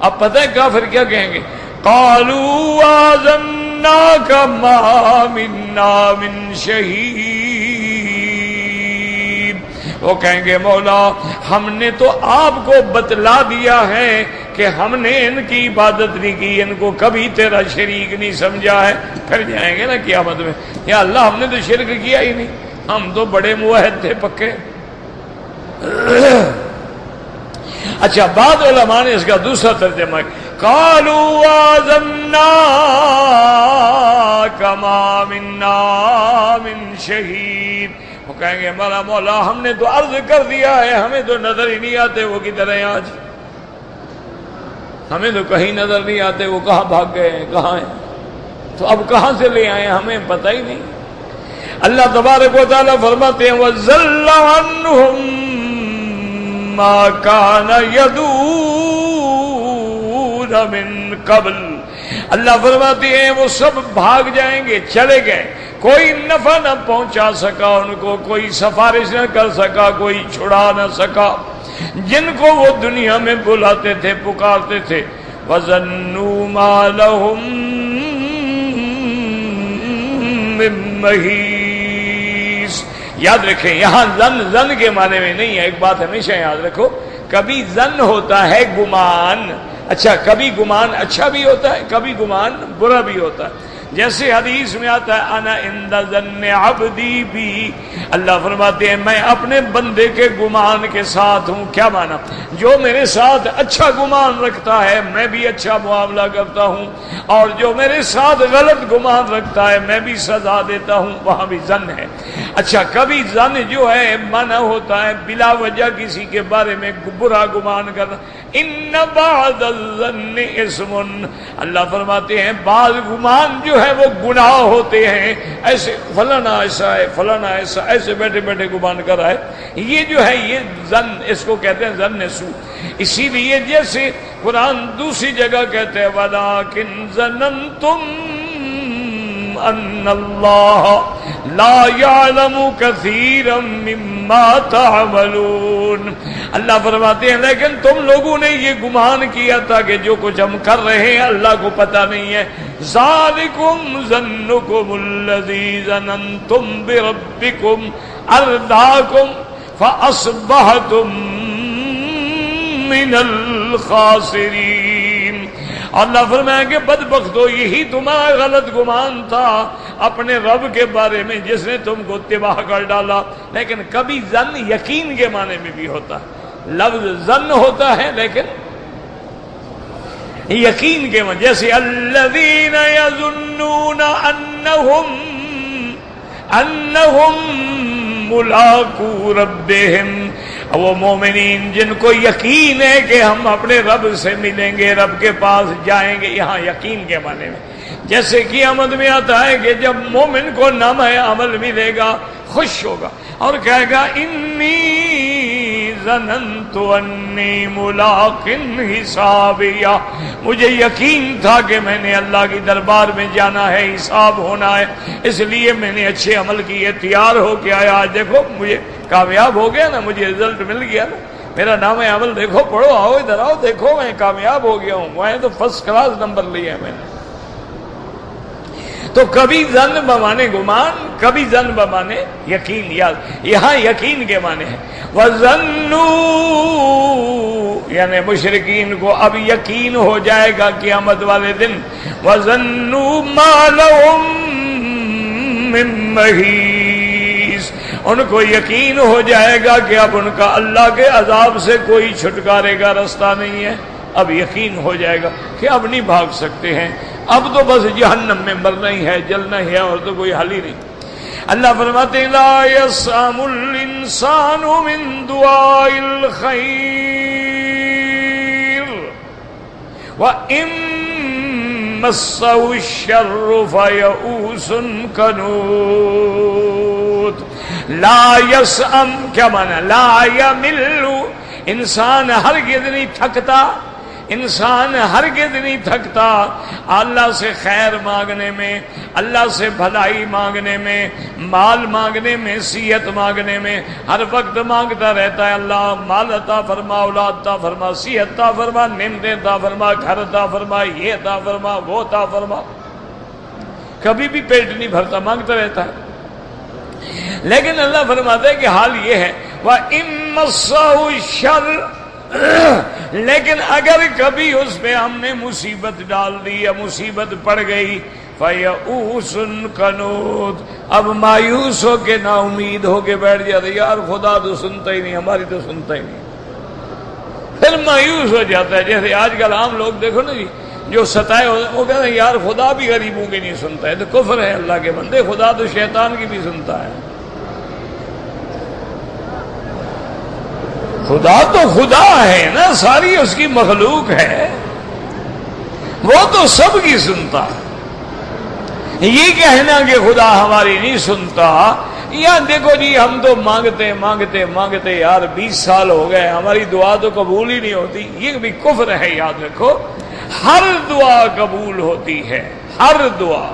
اب پتہ ہے کافر کیا کہیں گے؟ قَالُوا آذَنَّاكَ مَا مِنَّا مِن شَهِيدٍ، وہ کہیں گے مولا ہم نے تو آپ کو بتلا دیا ہے کہ ہم نے ان کی عبادت نہیں کی، ان کو کبھی تیرا شریک نہیں سمجھا ہے۔ پھر جائیں گے نا قیامت میں، یا اللہ ہم نے تو شرک کیا ہی نہیں، ہم تو بڑے موحد تھے پکے۔ اچھا، بعض علماء نے اس کا دوسرا ترجمہ ہے، قالوا آذناک ما منا من شہید، وہ کہیں گے ہمارا مولا ہم نے تو عرض کر دیا ہے، ہمیں تو نظر ہی نہیں آتے، وہ کدھر ہیں آج؟ ہمیں تو کہیں نظر نہیں آتے، وہ کہاں بھاگ گئے ہیں، کہاں ہیں؟ تو اب کہاں سے لے آئے ہمیں پتہ ہی نہیں۔ اللہ تبارک و تعالیٰ فرماتے ہیں وَضَلَّ عَنْهُمْ مَا كَانَ يَدُونَ مِن قَبْلِ، اللہ فرماتے ہیں وہ سب بھاگ جائیں گے، چلے گئے، کوئی نفع نہ پہنچا سکا ان کو، کوئی سفارش نہ کر سکا، کوئی چھڑا نہ سکا، جن کو وہ دنیا میں بلاتے تھے، پکارتے تھے۔ وَظَنُّوا مَا لَهُم مِّن مَّحِيصٍ، یاد رکھیں یہاں زن کے معنی میں نہیں ہے، ایک بات ہمیشہ یاد رکھو، کبھی زن ہوتا ہے گمان، اچھا کبھی گمان اچھا بھی ہوتا ہے، کبھی گمان برا بھی ہوتا ہے۔ جیسے حدیث میں آتا ہے انا عند ظن عبدی بی، اللہ فرماتے ہیں میں اپنے بندے کے گمان کے ساتھ ہوں۔ کیا معنی؟ جو میرے ساتھ اچھا گمان رکھتا ہے میں بھی اچھا معاملہ کرتا ہوں، اور جو میرے ساتھ غلط گمان رکھتا ہے میں بھی سزا دیتا ہوں، وہاں بھی ظن ہے۔ اچھا کبھی ظن جو ہے منع ہوتا ہے، بلا وجہ کسی کے بارے میں برا گمان کرنا، ان بعض الظن اسم، اللہ فرماتے ہیں بعض گمان جو ہے وہ گناہ ہوتے ہیں، ایسے فلانا ایسا ہے، فلانا ایسا، ایسے بیٹھے بیٹھے گمان کر رہا ہے، یہ جو ہے یہ ظن، اس کو کہتے ہیں ظن سوء۔ اسی لیے جیسے قرآن دوسری جگہ کہتے ہیں وَلَٰكِنْ ظَنَنْتُمْ أَنَّ اللَّهَ لَا يَعْلَمُ كَثِيرًا مِّمَّا تَعْمَلُونَ، اللہ فرماتے ہیں لیکن تم لوگوں نے یہ گمان کیا تھا کہ جو کچھ ہم کر رہے ہیں اللہ کو پتہ نہیں ہے۔ ذَلِكُمْ ظَنُّكُمُ الَّذِي ظَنَنْتُمْ بِرَبِّكُمْ أَرْدَاكُمْ فَأَصْبَحْتُمْ مِنَ الْخَاسِرِينَ، اللہ فرمایا کہ بدبختو یہی تمہارا غلط گمان تھا اپنے رب کے بارے میں جس نے تم کو تباہ کر ڈالا۔ لیکن کبھی ظن یقین کے معنی میں بھی ہوتا ہے، لفظ ظن ہوتا ہے لیکن یقین کے معنی، جیسے الذین یظنون انہم ملاقو ربہم، وہ مومنین جن کو یقین ہے کہ ہم اپنے رب سے ملیں گے، رب کے پاس جائیں گے، یہاں یقین کے معنی میں۔ جیسے قیامت میں آتا ہے کہ جب مومن کو نام عمل ملے گا خوش ہوگا اور کہے گا انی ظننت انی ملاق حسابیہ، مجھے یقین تھا کہ میں نے اللہ کی دربار میں جانا ہے، حساب ہونا ہے، اس لیے میں نے اچھے عمل کیے، تیار ہو کے آیا، آج دیکھو مجھے کامیاب ہو گیا نا، مجھے رزلٹ مل گیا نا، میرا نام عمل دیکھو، پڑھو، آؤ ادھر آؤ، دیکھو میں کامیاب ہو گیا ہوں، میں تو فرسٹ کلاس نمبر لیا ہے میں نے۔ تو کبھی ظن بمانے گمان، کبھی ظن بمانے یقین، یاد یہاں یقین کے معنی ہے وَظَنُّوا، یعنی مشرکین کو اب یقین ہو جائے گا قیامت والے دن، وَظَنُّوا مَا لَهُم مِّن مَّحِيصٍ، ان کو یقین ہو جائے گا کہ اب ان کا اللہ کے عذاب سے کوئی چھٹکارے کا رستہ نہیں ہے، اب یقین ہو جائے گا کہ اب نہیں بھاگ سکتے ہیں، اب تو بس جہنم میں مرنا ہی ہے، جلنا ہی ہے، اور تو کوئی حل ہی نہیں۔ اللہ فرماتے ہیں لا يسأم الانسان من دعاء الخیر وإن مسه الشر فيئوس قنوط۔ لا يسأم کیا معنی؟ لا يمل، انسان ہرگز نہیں تھکتا، انسان ہرگز نہیں تھکتا اللہ سے خیر مانگنے میں، اللہ سے بھلائی مانگنے میں، مال مانگنے میں، صحت مانگنے میں، ہر وقت مانگتا رہتا ہے اللہ مال عطا فرما، اولاد عطا فرما، صحت عطا فرما، نعمتیں عطا فرما، گھر عطا فرما، یہ عطا فرما، وہ عطا فرما، کبھی بھی پیٹ نہیں بھرتا، مانگتا رہتا ہے۔ لیکن اللہ فرماتا ہے کہ حال یہ ہے وَإِن مَّسَّهُ الشَّرُّ، لیکن اگر کبھی اس پہ ہم نے مصیبت ڈال دی یا مصیبت پڑ گئی، فَيَئُوسٌ قَنُوطٌ، اب مایوس ہو کے نا امید ہو کے بیٹھ جاتے، یار خدا تو سنتا ہی نہیں، ہماری تو سنتا ہی نہیں، پھر مایوس ہو جاتا ہے۔ جیسے آج کل عام لوگ دیکھو نا جی، جو ستائے وہ کہتے ہیں یار خدا بھی غریبوں کی نہیں سنتا ہے، تو کفر ہے اللہ کے بندے، خدا تو شیطان کی بھی سنتا ہے۔ خدا تو خدا ہے نا، ساری اس کی مخلوق ہے، وہ تو سب کی سنتا ہے۔ یہ کہنا کہ خدا ہماری نہیں سنتا، یا دیکھو جی ہم تو مانگتے مانگتے مانگتے یار 20 سال ہو گئے، ہماری دعا تو قبول ہی نہیں ہوتی، یہ بھی کفر ہے۔ یاد رکھو ہر دعا قبول ہوتی ہے، ہر دعا،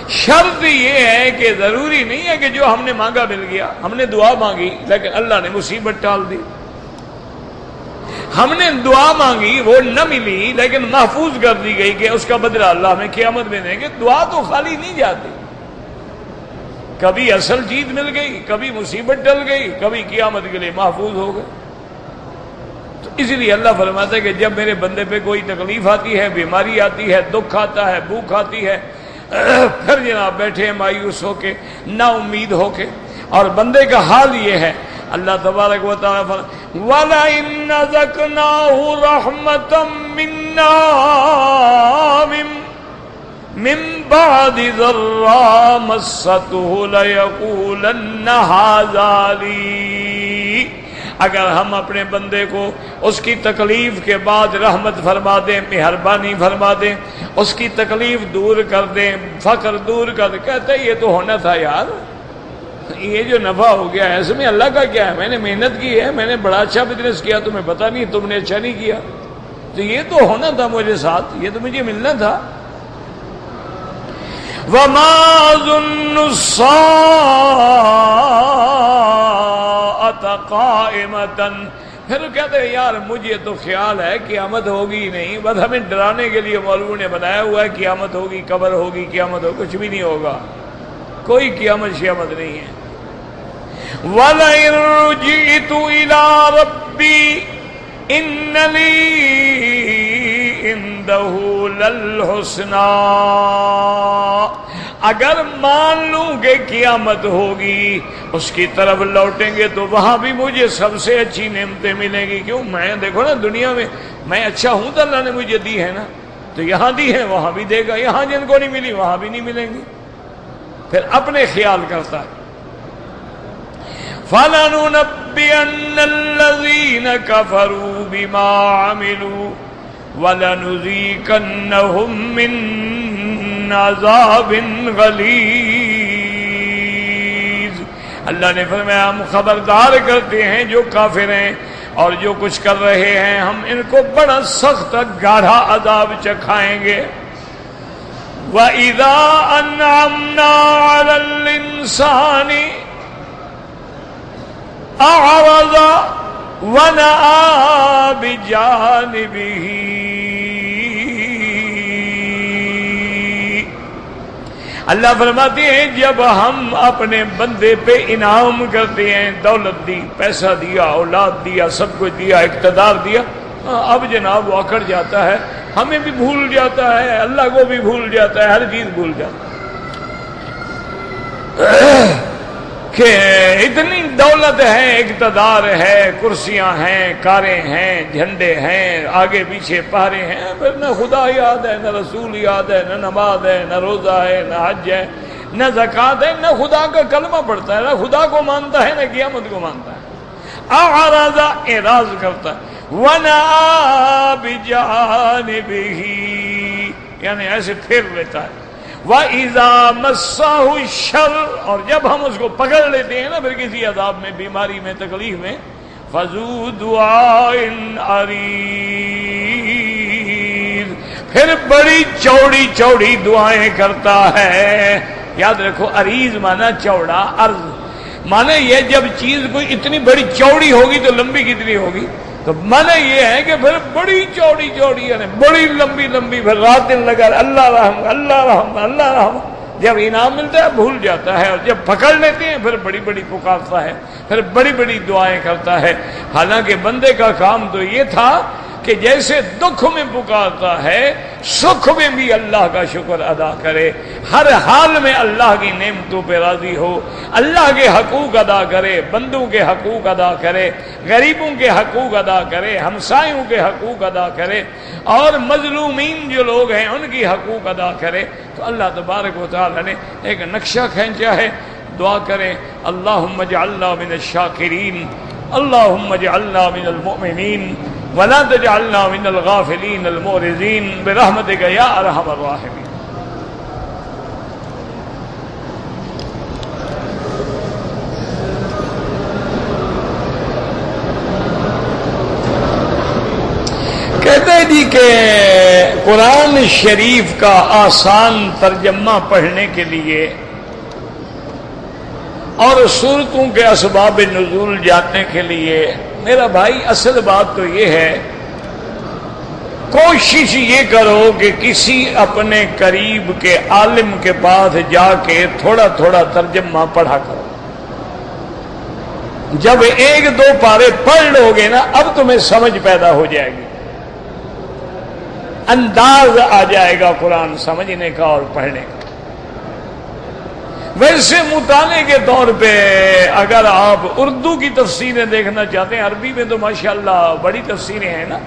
شرط یہ ہے کہ ضروری نہیں ہے کہ جو ہم نے مانگا مل گیا۔ ہم نے دعا مانگی لیکن اللہ نے مصیبت ٹال دی، ہم نے دعا مانگی وہ نہ ملی لیکن محفوظ کر دی گئی کہ اس کا بدلہ اللہ ہمیں قیامت میں دیں گے۔ دعا تو خالی نہیں جاتی، کبھی اصل چیز مل گئی، کبھی مصیبت ٹل گئی، کبھی قیامت کے لیے محفوظ ہو گئے۔ تو اس لیے اللہ فرماتا ہے کہ جب میرے بندے پہ کوئی تکلیف آتی ہے، بیماری آتی ہے، دکھ آتا ہے، بھوک آتی ہے، پھر جناب بیٹھے مایوس ہو کے، نا امید ہو کے، اور بندے کا حال یہ ہے اللہ تبارک و تعالیٰ وَلَئِنْ أَذَقْنَاهُ رَحْمَةً مِنَّا مِنْ بَعْدِ ضَرَّاءٍ مَسَّتْهُ لَيَقُولَنَّ هَذَا لِي، اگر ہم اپنے بندے کو اس کی تکلیف کے بعد رحمت فرما دیں، مہربانی فرما دیں، اس کی تکلیف دور کر دیں، فقر دور کر دیں، کہتے ہیں یہ تو ہونا تھا یار، یہ جو نفع ہو گیا ہے اس میں اللہ کا کیا ہے، میں نے محنت کی ہے، میں نے بڑا اچھا بزنس کیا، تمہیں پتہ نہیں، تم نے اچھا نہیں کیا، تو یہ تو ہونا تھا مجھے ساتھ، یہ تو مجھے ملنا تھا۔ وَمَا ظُنُّ السَّاعَةَ قَائِمَةً، پھر کہتے ہیں یار مجھے تو خیال ہے قیامت ہوگی نہیں، بس ہمیں ڈرانے کے لیے مولوی نے بنایا ہوا ہے قیامت ہوگی، قبر ہوگی، قیامت ہوگی، کچھ بھی نہیں ہوگا، کوئی قیامت شیامت نہیں ہے۔ وَلَئِن رُجِعْتُ إِلَىٰ رَبِّي إِنَّ لِي عِندَهُ لَلْحُسْنَىٰ، اگر مان لوں کہ قیامت ہوگی، اس کی طرف لوٹیں گے تو وہاں بھی مجھے سب سے اچھی نعمتیں ملیں گی۔ کیوں؟ میں دیکھو نا دنیا میں میں اچھا ہوں تو اللہ نے مجھے دی ہے نا، تو یہاں دی ہے وہاں بھی دے گا، یہاں جن کو نہیں ملی وہاں بھی نہیں ملیں گی، پھر اپنے خیال کرتا ہے۔ فَلَنُنَبِّئَنَّ الَّذِينَ كَفَرُوا بِمَا عَمِلُوا وَلَنُذِيقَنَّهُم مِّن من عذاب غلیظ۔ اللہ نے فرمایا ہم خبردار کرتے ہیں جو کافر ہیں اور جو کچھ کر رہے ہیں، ہم ان کو بڑا سخت گاڑھا عذاب چکھائیں گے۔ وَإِذَا أَنْعَمْنَا عَلَى الْإِنسَانِ أَعْرَضَ وَنَأَىٰ بِجَانِبِهِ۔ اللہ فرماتے ہیں جب ہم اپنے بندے پہ انعام کرتے ہیں، دولت دی، پیسہ دیا، اولاد دیا، سب کچھ دیا، اقتدار دیا، اب جناب وہ اکڑ جاتا ہے، ہمیں بھی بھول جاتا ہے، اللہ کو بھی بھول جاتا ہے، ہر چیز بھول جاتا ہے کہ اتنی دولت ہے، اقتدار ہے، کرسیاں ہیں، کاریں ہیں، جھنڈے ہیں، آگے پیچھے پہرے ہیں، پھر نہ خدا یاد ہے، نہ رسول یاد ہے، نہ نماز ہے، نہ روزہ ہے، نہ حج ہے، نہ زکوٰۃ ہے، نہ خدا کا کلمہ پڑھتا ہے، نہ خدا کو مانتا ہے، نہ قیامت کو مانتا ہے، اعراض اعراض کرتا ہے، وَنَأَىٰ بِجَانِبِهِ یعنی ایسے پھیر لیتا ہے، وَإِذَا مَسَّهُ الشَّرُّ اور جب ہم اس کو پکڑ لیتے ہیں نا پھر کسی عذاب میں، بیماری میں، تکلیف میں، فَذُو دُعَاءٍ عَرِيضٍ پھر بڑی چوڑی چوڑی دعائیں کرتا ہے۔ یاد رکھو عریض مانا چوڑا، عرض مانا یہ جب چیز کوئی اتنی بڑی چوڑی ہوگی تو لمبی کتنی ہوگی، تو مانا یہ ہے کہ پھر بڑی چوڑی چوڑی یعنی بڑی لمبی لمبی، پھر رات دن لگا اللہ رحم اللہ رحم اللہ رحم، جب انعام ملتا ہے بھول جاتا ہے، اور جب پکڑ لیتے ہیں پھر بڑی بڑی پکارتا ہے، پھر بڑی بڑی دعائیں کرتا ہے۔ حالانکہ بندے کا کام تو یہ تھا کہ جیسے دکھ میں پکارتا ہے سکھ میں بھی اللہ کا شکر ادا کرے، ہر حال میں اللہ کی نعمتوں پہ راضی ہو، اللہ کے حقوق ادا کرے، بندوں کے حقوق ادا کرے، غریبوں کے حقوق ادا کرے، ہمسایوں کے حقوق ادا کرے، اور مظلومین جو لوگ ہیں ان کی حقوق ادا کرے۔ تو اللہ تبارک و تعالی نے ایک نقشہ کھینچا ہے۔ دعا کریں اللہم اجعلنا من الشاکرین، اللہم اجعلنا من المؤمنین، ولا تجعلنا من الغافلین المعرضین برحمتک یا ارحم الراحمین۔ کہتے ہیں جی کہ قرآن شریف کا آسان ترجمہ پڑھنے کے لیے اور سورتوں کے اسباب نزول جاننے کے لیے میرا بھائی اصل بات تو یہ ہے، کوشش یہ کرو کہ کسی اپنے قریب کے عالم کے پاس جا کے تھوڑا تھوڑا ترجمہ پڑھا کرو۔ جب ایک دو پارے پڑھ لو گے نا اب تمہیں سمجھ پیدا ہو جائے گی، انداز آ جائے گا قرآن سمجھنے کا اور پڑھنے کا۔ ویسے مطالعے کے طور پہ اگر آپ اردو کی تفسیریں دیکھنا چاہتے ہیں، عربی میں تو ماشاءاللہ بڑی تفسیریں ہیں نا،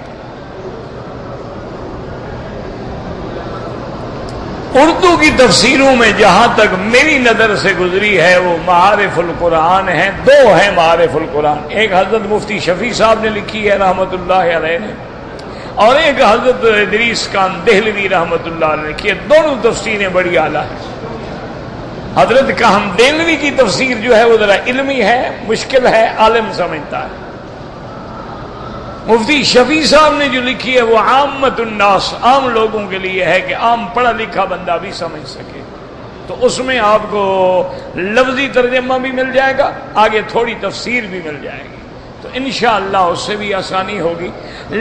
اردو کی تفسیروں میں جہاں تک میری نظر سے گزری ہے وہ معارف القرآن ہیں، دو ہیں معارف القرآن، ایک حضرت مفتی شفیع صاحب نے لکھی ہے رحمت اللہ علیہ نے، اور ایک حضرت ادریس خان دہلوی رحمت اللہ علیہ نے لکھی ہے۔ دونوں تفسیریں بڑی اعلیٰ ہیں۔ حضرت کہم دہلوی کی تفسیر جو ہے وہ ذرا علمی ہے، مشکل ہے، عالم سمجھتا ہے۔ مفتی شفیع صاحب نے جو لکھی ہے وہ عامت الناس، عام لوگوں کے لیے ہے کہ عام پڑھا لکھا بندہ بھی سمجھ سکے، تو اس میں آپ کو لفظی ترجمہ بھی مل جائے گا، آگے تھوڑی تفسیر بھی مل جائے گی، تو انشاءاللہ اس سے بھی آسانی ہوگی۔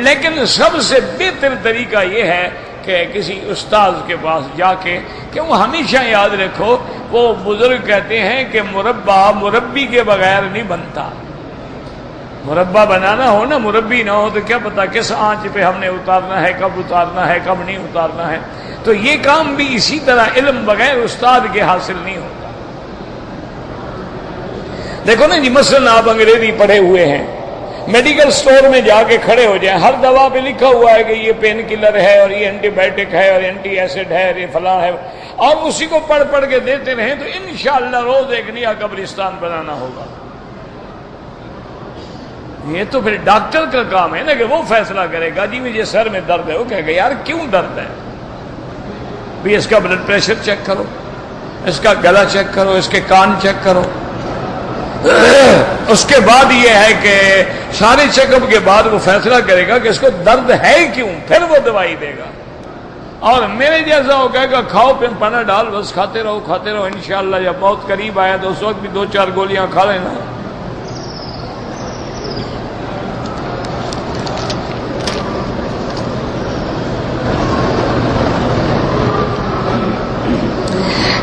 لیکن سب سے بہتر طریقہ یہ ہے کہ کسی استاذ کے پاس جا کے، کہ وہ ہمیشہ یاد رکھو وہ بزرگ کہتے ہیں کہ مربع مربی کے بغیر نہیں بنتا۔ مربع بنانا ہو نا، مربی نہ ہو تو کیا پتا کس آنچ پہ ہم نے اتارنا ہے، کب اتارنا ہے، کب نہیں اتارنا ہے۔ تو یہ کام بھی اسی طرح علم بغیر استاد کے حاصل نہیں ہوتا۔ دیکھو نا جی مثلاً آپ انگریزی پڑھے ہوئے ہیں، میڈیکل سٹور میں جا کے کھڑے ہو جائیں، ہر دوا پہ لکھا ہوا ہے کہ یہ پین کلر ہے اور یہ اینٹی بائیوٹک ہے اور اینٹی ایسڈ ہے اور یہ فلاں ہے، اور اسی کو پڑھ پڑھ کے دیتے رہیں تو انشاءاللہ روز ایک نیا قبرستان بنانا ہوگا۔ یہ تو پھر ڈاکٹر کا کام ہے نا کہ وہ فیصلہ کرے گا، جی مجھے سر میں درد ہے، وہ کہے گا یار کیوں درد ہے، بھی اس کا بلڈ پریشر چیک کرو، اس کا گلا چیک کرو، اس کے کان چیک کرو۔ اس کے بعد یہ ہے کہ سارے چیک اپ کے بعد وہ فیصلہ کرے گا کہ اس کو درد ہے کیوں، پھر وہ دوائی دے گا۔ اور میرے جیسا ہو کہے گا کھاؤ پھر پنا ڈال، بس کھاتے رہو انشاءاللہ جب موت قریب آیا تو اس وقت بھی 2-4 گولیاں کھا لینا۔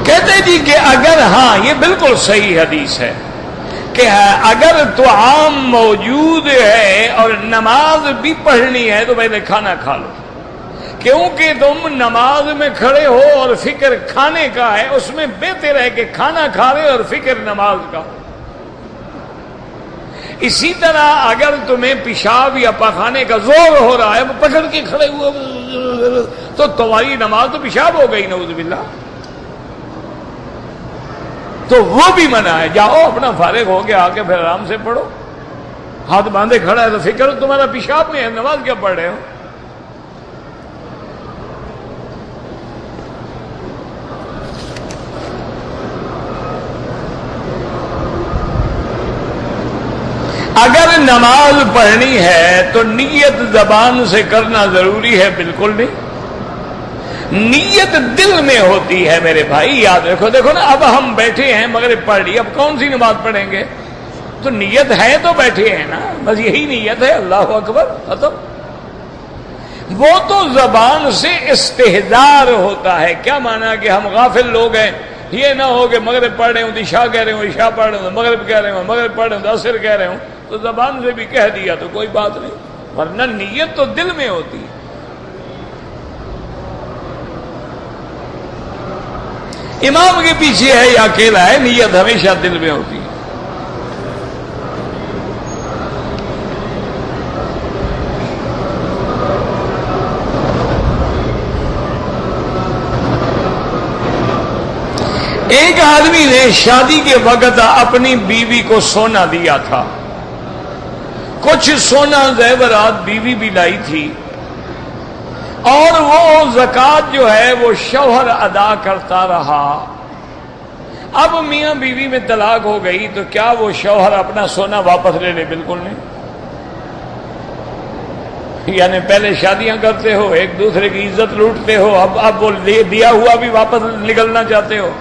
کہتے جی کہ اگر، ہاں یہ بالکل صحیح حدیث ہے کہ اگر طعام موجود ہے اور نماز بھی پڑھنی ہے تو پہلے کھانا کھا لو، کیونکہ تم نماز میں کھڑے ہو اور فکر کھانے کا ہے، اس میں بہتر ہے کہ کھانا کھا رہے اور فکر نماز کا۔ اسی طرح اگر تمہیں پیشاب یا پخانے کا زور ہو رہا ہے، پکڑ کے کھڑے ہوئے تو تمہاری نماز تو پیشاب ہو گئی، نعوذ باللہ، تو وہ بھی منع ہے۔ جاؤ اپنا فارغ ہو کے آ کے پھر آرام سے پڑھو، ہاتھ باندھے کھڑا ہے تو فکر تمہارا پیشاب میں ہے، نماز کیا پڑھ رہے ہو؟ اگر نماز پڑھنی ہے تو نیت زبان سے کرنا ضروری ہے؟ بالکل نہیں، نیت دل میں ہوتی ہے میرے بھائی، یاد رکھو۔ دیکھو نا، اب ہم بیٹھے ہیں مغرب پڑھ لی، اب کون سی نماز پڑھیں گے؟ تو نیت ہے تو بیٹھے ہیں نا، بس یہی نیت ہے، اللہ اکبر، ختم۔ وہ تو زبان سے استحضار ہوتا ہے، کیا مانا کہ ہم غافل لوگ ہیں، یہ نہ ہو کہ مغرب پڑھ رہے ہوں عشاء کہہ رہے ہوں، عشاء پڑھ رہے ہوں مغرب کہہ رہے ہوں، مغرب پڑھ رہے ہوں عصر کہہ رہے ہوں، تو زبان سے بھی کہہ دیا تو کوئی بات نہیں، ورنہ نیت تو دل میں ہوتی ہے۔ امام کے پیچھے ہے یا اکیلا ہے، نیت ہمیشہ دل میں ہوتی ہے۔ ایک آدمی نے شادی کے وقت اپنی بیوی کو سونا دیا تھا، کچھ سونا زیورات بیوی بھی لائی تھی، اور وہ زکوٰۃ جو ہے وہ شوہر ادا کرتا رہا۔ اب میاں بیوی میں طلاق ہو گئی تو کیا وہ شوہر اپنا سونا واپس لے لے؟ بالکل نہیں۔ یعنی پہلے شادیاں کرتے ہو، ایک دوسرے کی عزت لوٹتے ہو، اب وہ دیا ہوا بھی واپس نکلنا چاہتے ہو۔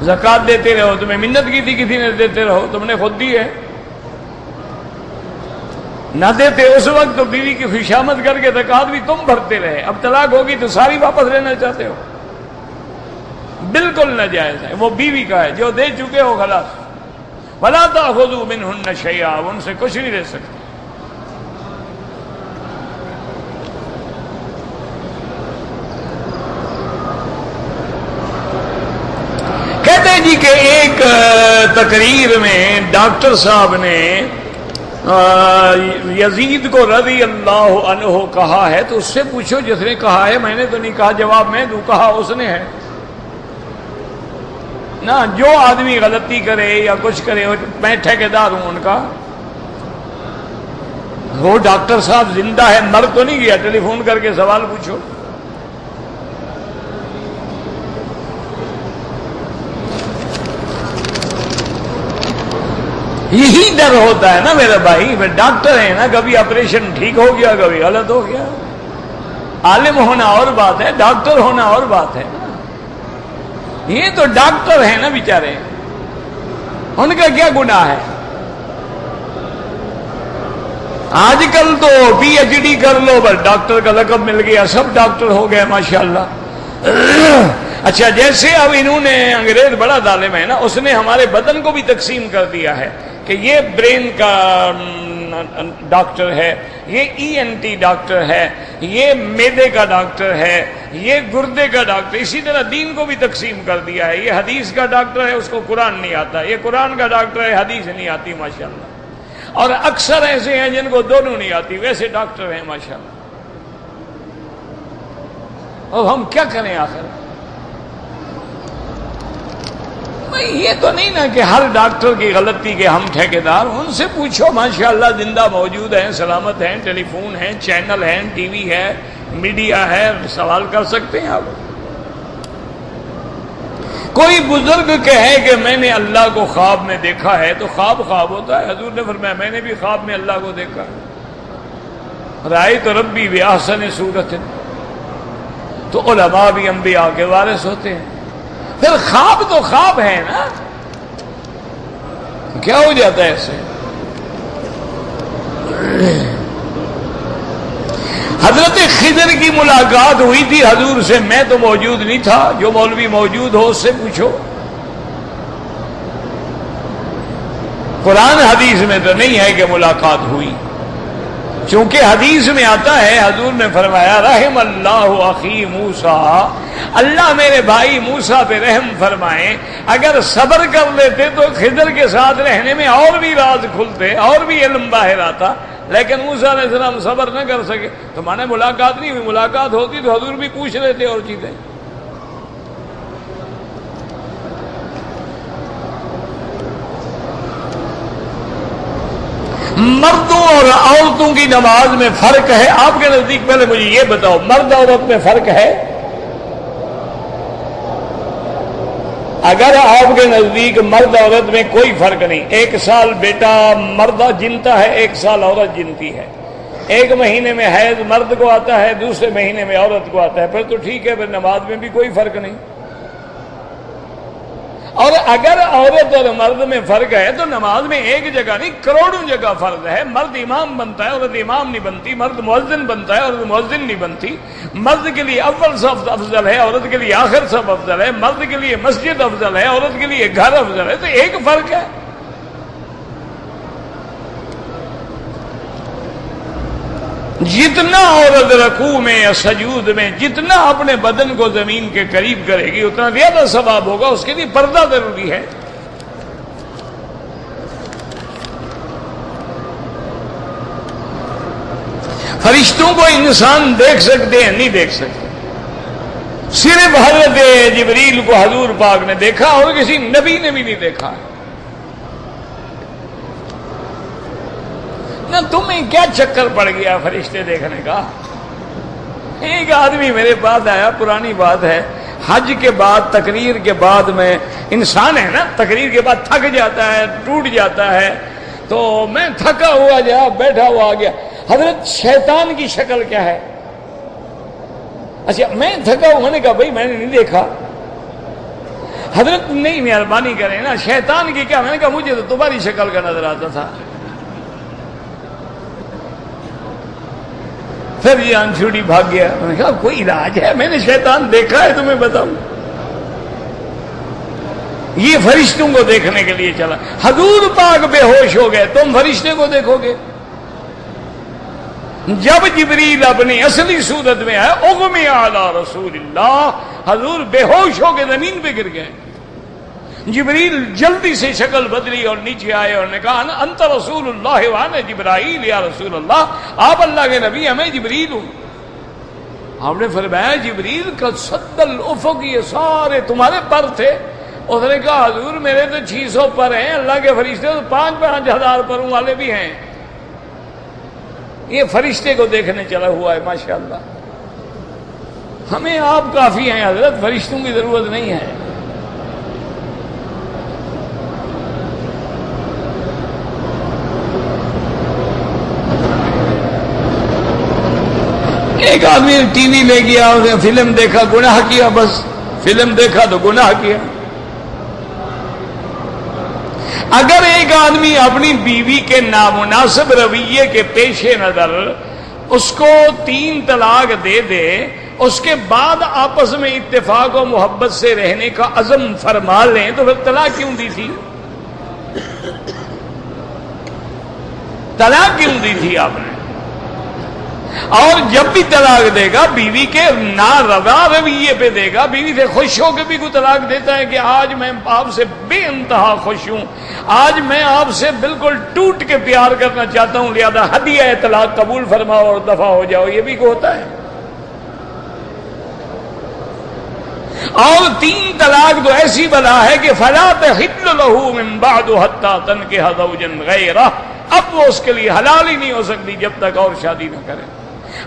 زکوٰۃ دیتے رہو، تمہیں منت کی تھی کسی نے، دیتے رہو، تم نے خود دی ہے۔ نہ دیتے اس وقت تو بیوی کی خوشامد کر کے زکوٰۃ بھی تم بھرتے رہے، اب طلاق ہوگی تو ساری واپس لینا چاہتے ہو، بالکل ناجائز ہے، وہ بیوی کا ہے، جو دے چکے ہو خلاص۔ وَلَا تَأْخُذُوا مِنْهُنَّ شَيْئًا، ان سے کچھ نہیں دے سکتے۔ کہتے ہیں جی کہ ایک تقریر میں ڈاکٹر صاحب نے یزید کو رضی اللہ عنہ کہا ہے، تو اس سے پوچھو جس نے کہا ہے، میں نے تو نہیں کہا، جواب میں دوں، کہا اس نے ہے نا۔ جو آدمی غلطی کرے یا کچھ کرے، میں ٹھیکیدار ہوں ان کا۔ وہ ڈاکٹر صاحب زندہ ہے، مر تو نہیں گیا، ٹیلی فون کر کے سوال پوچھو۔ یہی ڈر ہوتا ہے نا میرے بھائی، ڈاکٹر ہیں نا، کبھی آپریشن ٹھیک ہو گیا، کبھی غلط ہو گیا۔ عالم ہونا اور بات ہے، ڈاکٹر ہونا اور بات ہے نا۔ یہ تو ڈاکٹر ہیں نا بیچارے، ان کا کیا گناہ ہے؟ آج کل تو پی ایچ ڈی کر لو بس ڈاکٹر کا لقب مل گیا، سب ڈاکٹر ہو گئے ماشاءاللہ۔ اچھا، جیسے اب انہوں نے، انگریز بڑا ظالم ہے نا، اس نے ہمارے بدن کو بھی تقسیم کر دیا ہے کہ یہ برین کا ڈاکٹر ہے، یہ ای این ٹی ڈاکٹر ہے، یہ معدے کا ڈاکٹر ہے، یہ گردے کا ڈاکٹر، اسی طرح دین کو بھی تقسیم کر دیا ہے۔ یہ حدیث کا ڈاکٹر ہے، اس کو قرآن نہیں آتا، یہ قرآن کا ڈاکٹر ہے، حدیث نہیں آتی ماشاءاللہ۔ اور اکثر ایسے ہیں جن کو دونوں نہیں آتی، ویسے ڈاکٹر ہیں ماشاءاللہ۔ اب ہم کیا کریں آخر؟ یہ تو نہیں نا کہ ہر ڈاکٹر کی غلطی کے ہم ٹھیکیدار، ان سے پوچھو، ماشاءاللہ زندہ موجود ہیں، سلامت ہیں، ٹیلی فون ہیں، چینل ہیں، ٹی وی ہے، میڈیا ہے، سوال کر سکتے ہیں آپ۔ کوئی بزرگ کہے کہ میں نے اللہ کو خواب میں دیکھا ہے تو خواب خواب ہوتا ہے. حضور نے فرمایا میں نے بھی خواب میں اللہ کو دیکھا. رأیت ربی بأحسن صورت. تو علماء بھی انبیاء کے وارث ہوتے ہیں. پھر خواب تو خواب ہے نا, کیا ہو جاتا ہے ایسے؟ حضرت خضر کی ملاقات ہوئی تھی حضور سے, میں تو موجود نہیں تھا, جو مولوی موجود ہو اس سے پوچھو. قرآن حدیث میں تو نہیں ہے کہ ملاقات ہوئی, چونکہ حدیث میں آتا ہے حضور نے فرمایا رحم اللہ اخی موسیٰ, اللہ میرے بھائی موسیٰ پہ رحم فرمائے, اگر صبر کر لیتے تو خضر کے ساتھ رہنے میں اور بھی راز کھلتے, اور بھی علم باہر آتا, لیکن موسیٰ علیہ السلام صبر نہ کر سکے تو مانے ملاقات نہیں ہوئی. ملاقات ہوتی تو حضور بھی پوچھ لیتے اور چیزیں. مردوں اور عورتوں کی نماز میں فرق ہے آپ کے نزدیک؟ پہلے مجھے یہ بتاؤ, مرد عورت میں فرق ہے؟ اگر آپ کے نزدیک مرد عورت میں کوئی فرق نہیں, 1 سال بیٹا مردہ جنتا ہے, 1 سال عورت جنتی ہے, 1 مہینے میں حیض مرد کو آتا ہے, دوسرے مہینے میں عورت کو آتا ہے, پھر تو ٹھیک ہے, پھر نماز میں بھی کوئی فرق نہیں. اور اگر عورت اور مرد میں فرق ہے تو نماز میں ایک جگہ نہیں کروڑوں جگہ فرق ہے. مرد امام بنتا ہے, عورت امام نہیں بنتی. مرد مؤذن بنتا ہے, عورت مؤذن نہیں بنتی. مرد کے لیے اول صف افضل ہے, عورت کے لیے آخر صف افضل ہے. مرد کے لیے مسجد افضل ہے, عورت کے لیے گھر افضل ہے. تو ایک فرق ہے. جتنا عورت رکوع میں یا سجود میں جتنا اپنے بدن کو زمین کے قریب کرے گی اتنا زیادہ ثواب ہوگا. اس کے لیے پردہ ضروری ہے. فرشتوں کو انسان دیکھ سکتے ہیں؟ نہیں دیکھ سکتے. صرف حضرت جبریل کو حضور پاک نے دیکھا اور کسی نبی نے بھی نہیں دیکھا. نہ تمہیں کیا چکر پڑ گیا فرشتے دیکھنے کا؟ ایک آدمی میرے پاس آیا, پرانی بات ہے, حج کے بعد تقریر کے بعد میں انسان ہے نا, تقریر کے بعد تھک جاتا ہے, ٹوٹ جاتا ہے, تو میں تھکا ہوا جا بیٹھا ہوا آ گیا, حضرت شیطان کی شکل کیا ہے؟ اچھا میں تھکا ہوا, میں نے کہا بھائی میں نے نہیں دیکھا. حضرت نہیں مہربانی کریں نا, شیطان کی کیا؟ میں نے کہا مجھے تو تمہاری شکل کا نظر آتا تھا. پھر یہ چھوٹی بھاگ گیا. میں نے کہا کوئی علاج ہے؟ میں نے شیطان دیکھا ہے تمہیں بتاؤں. یہ فرشتوں کو دیکھنے کے لیے چلا. حضور پاک بے ہوش ہو گئے, تم فرشتے کو دیکھو گے؟ جب جبریل اپنی اصلی صورت میں آیا, اغمی علی رسول اللہ, حضور بے ہوش ہو کے زمین پہ گر گئے. جبریل جلدی سے شکل بدلی اور نیچے آئے اور نے کہا انت رسول اللہ وانا جبرائیل یا رسول اللہ, آپ اللہ کے نبی, ہمیں جبریل ہوں. آپ نے فرمایا جبریل کا صد الافق, یہ سارے تمہارے پر تھے؟ اس نے کہا حضور میرے تو 600 پر ہیں, اللہ کے فرشتے تو 5-5 ہزار پروں والے بھی ہیں. یہ فرشتے کو دیکھنے چلا ہوا ہے. ماشاءاللہ ہمیں آپ کافی ہیں حضرت, فرشتوں کی ضرورت نہیں ہے. ایک آدمی ٹی وی لے گیا, فلم دیکھا, گناہ کیا. بس فلم دیکھا تو گناہ کیا. اگر ایک آدمی اپنی بیوی کے نامناسب رویے کے پیش نظر اس کو 3 طلاق دے دے, اس کے بعد آپس میں اتفاق و محبت سے رہنے کا عزم فرما لیں, تو پھر طلاق کیوں دی تھی؟ طلاق کیوں دی تھی آپ نے؟ اور جب بھی طلاق دے گا بیوی کے ناروا رویے پہ دے گا. بیوی سے خوش ہو کے بھی کوئی طلاق دیتا ہے کہ آج میں آپ سے بے انتہا خوش ہوں, آج میں آپ سے بالکل ٹوٹ کے پیار کرنا چاہتا ہوں, لہذا ہدیہ طلاق قبول فرماؤ اور دفع ہو جاؤ, یہ بھی ہوتا ہے. اور 3 طلاق تو ایسی بلا ہے کہ فلا تحل له من بعد حتى تنكح زوجا غيره, اب وہ اس کے لیے حلال ہی نہیں ہو سکتی جب تک اور شادی نہ کرے.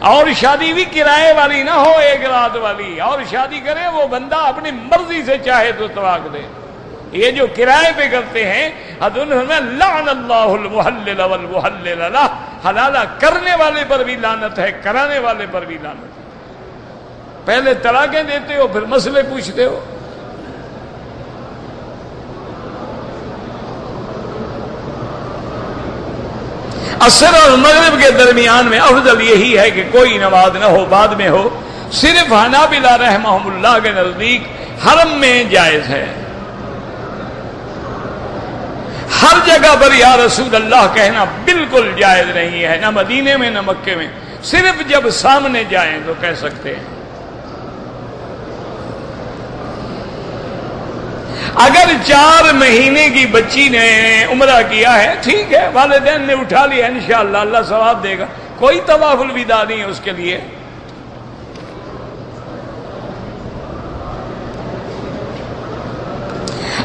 اور شادی بھی کرائے والی نہ ہو، ایک رات والی، اور شادی کرے وہ بندہ اپنی مرضی سے چاہے تو طلاق دے۔ یہ جو کرائے پہ کرتے ہیں لعن اللہ المحلل والمحلل لہ، حلالہ کرنے والے پر بھی لعنت ہے، کرانے والے پر بھی لعنت ہے۔ پہلے طلاقیں دیتے ہو پھر مسئلے پوچھتے ہو۔ عصر اور مغرب کے درمیان میں افضل یہی ہے کہ کوئی نماز نہ ہو، بعد میں ہو۔ صرف حنابلہ رحمہم اللہ کے نزدیک حرم میں جائز ہے، ہر جگہ پر یا رسول اللہ کہنا بالکل جائز نہیں ہے، نہ مدینے میں نہ مکے میں، صرف جب سامنے جائیں تو کہہ سکتے ہیں۔ اگر 4 مہینے کی بچی نے عمرہ کیا ہے ٹھیک ہے، والدین نے اٹھا لیا، انشاءاللہ اللہ ثواب دے گا، کوئی طواف الوداع نہیں ہے اس کے لیے۔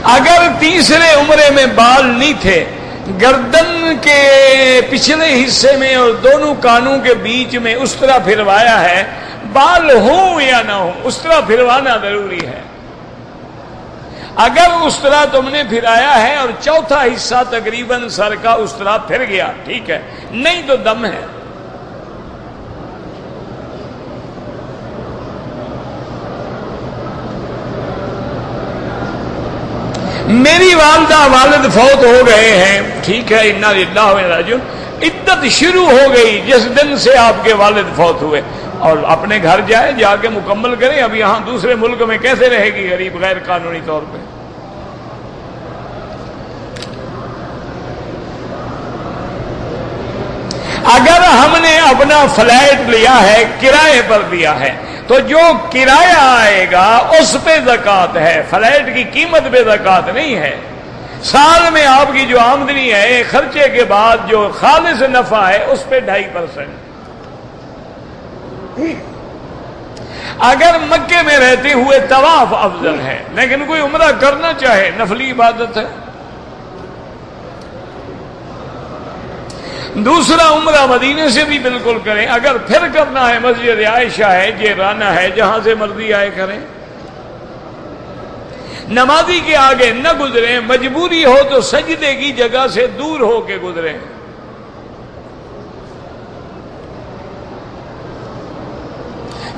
اگر تیسرے عمرے میں بال نہیں تھے، گردن کے پچھلے حصے میں اور دونوں کانوں کے بیچ میں اس طرح پھروایا ہے، بال ہوں یا نہ ہوں اس طرح پھروانا ضروری ہے۔ اگر اس طرح تم نے پھرایا ہے اور چوتھا حصہ تقریباً سر کا اس طرح پھر گیا ٹھیک ہے، نہیں تو دم ہے۔ میری والدہ والد فوت ہو گئے ہیں ٹھیک ہے، انا للہ و انا راجعون، عدت شروع ہو گئی جس دن سے آپ کے والد فوت ہوئے، اور اپنے گھر جائے، جا کے مکمل کریں۔ اب یہاں دوسرے ملک میں کیسے رہے گی غریب غیر قانونی طور پہ؟ اگر ہم نے اپنا فلیٹ لیا ہے، کرائے پر لیا ہے، تو جو کرایہ آئے گا اس پہ زکوٰۃ ہے، فلیٹ کی قیمت پہ زکوٰۃ نہیں ہے۔ سال میں آپ کی جو آمدنی ہے خرچے کے بعد جو خالص نفع ہے اس پہ 2.5%۔ اگر مکے میں رہتے ہوئے طواف افضل ہے، لیکن کوئی عمرہ کرنا چاہے نفلی عبادت ہے۔ دوسرا عمرہ مدینے سے بھی بالکل کریں، اگر پھر کرنا ہے مسجد عائشہ ہے، جیرانہ ہے، جہاں سے مرضی آئے کریں۔ نمازی کے آگے نہ گزریں، مجبوری ہو تو سجدے کی جگہ سے دور ہو کے گزریں۔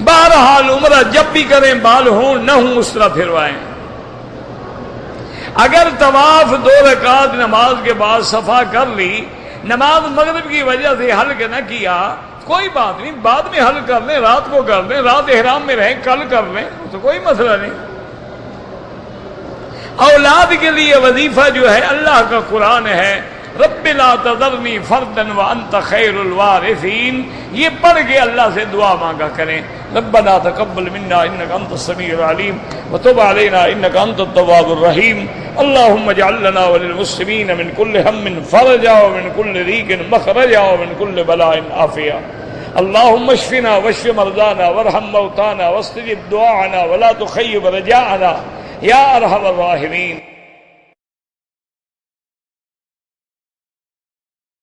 بہرحال عمرہ جب بھی کریں بال ہوں نہ ہوں اس طرح پھروائیں۔ اگر طواف 2 رکعت نماز کے بعد صفا کر لی، نماز مغرب کی وجہ سے حل نہ کیا، کوئی بات نہیں، بعد میں حل کر لیں، رات کو کر لیں، رات احرام میں رہیں کل کر لیں، تو کوئی مسئلہ نہیں۔ اولاد کے لیے وظیفہ جو ہے اللہ کا قرآن ہے، رب لا تذرنی فردا وانت خیر الوارثین، یہ پڑھ کے اللہ سے دعا مانگا کریں۔ ربنا تقبل منا انک انت السمیع العلیم وتب علینا انک انت التواب الرحیم، اللهم اجعل لنا وللمسلمین من كل هم فرجا ومن كل ضيق مخرجا ومن كل بلاء عافیہ، اللهم اشفنا واشف مرضانا وارحم موتانا واستجب دعاءنا ولا تخيب رجاءنا یا ارحم الراحمین۔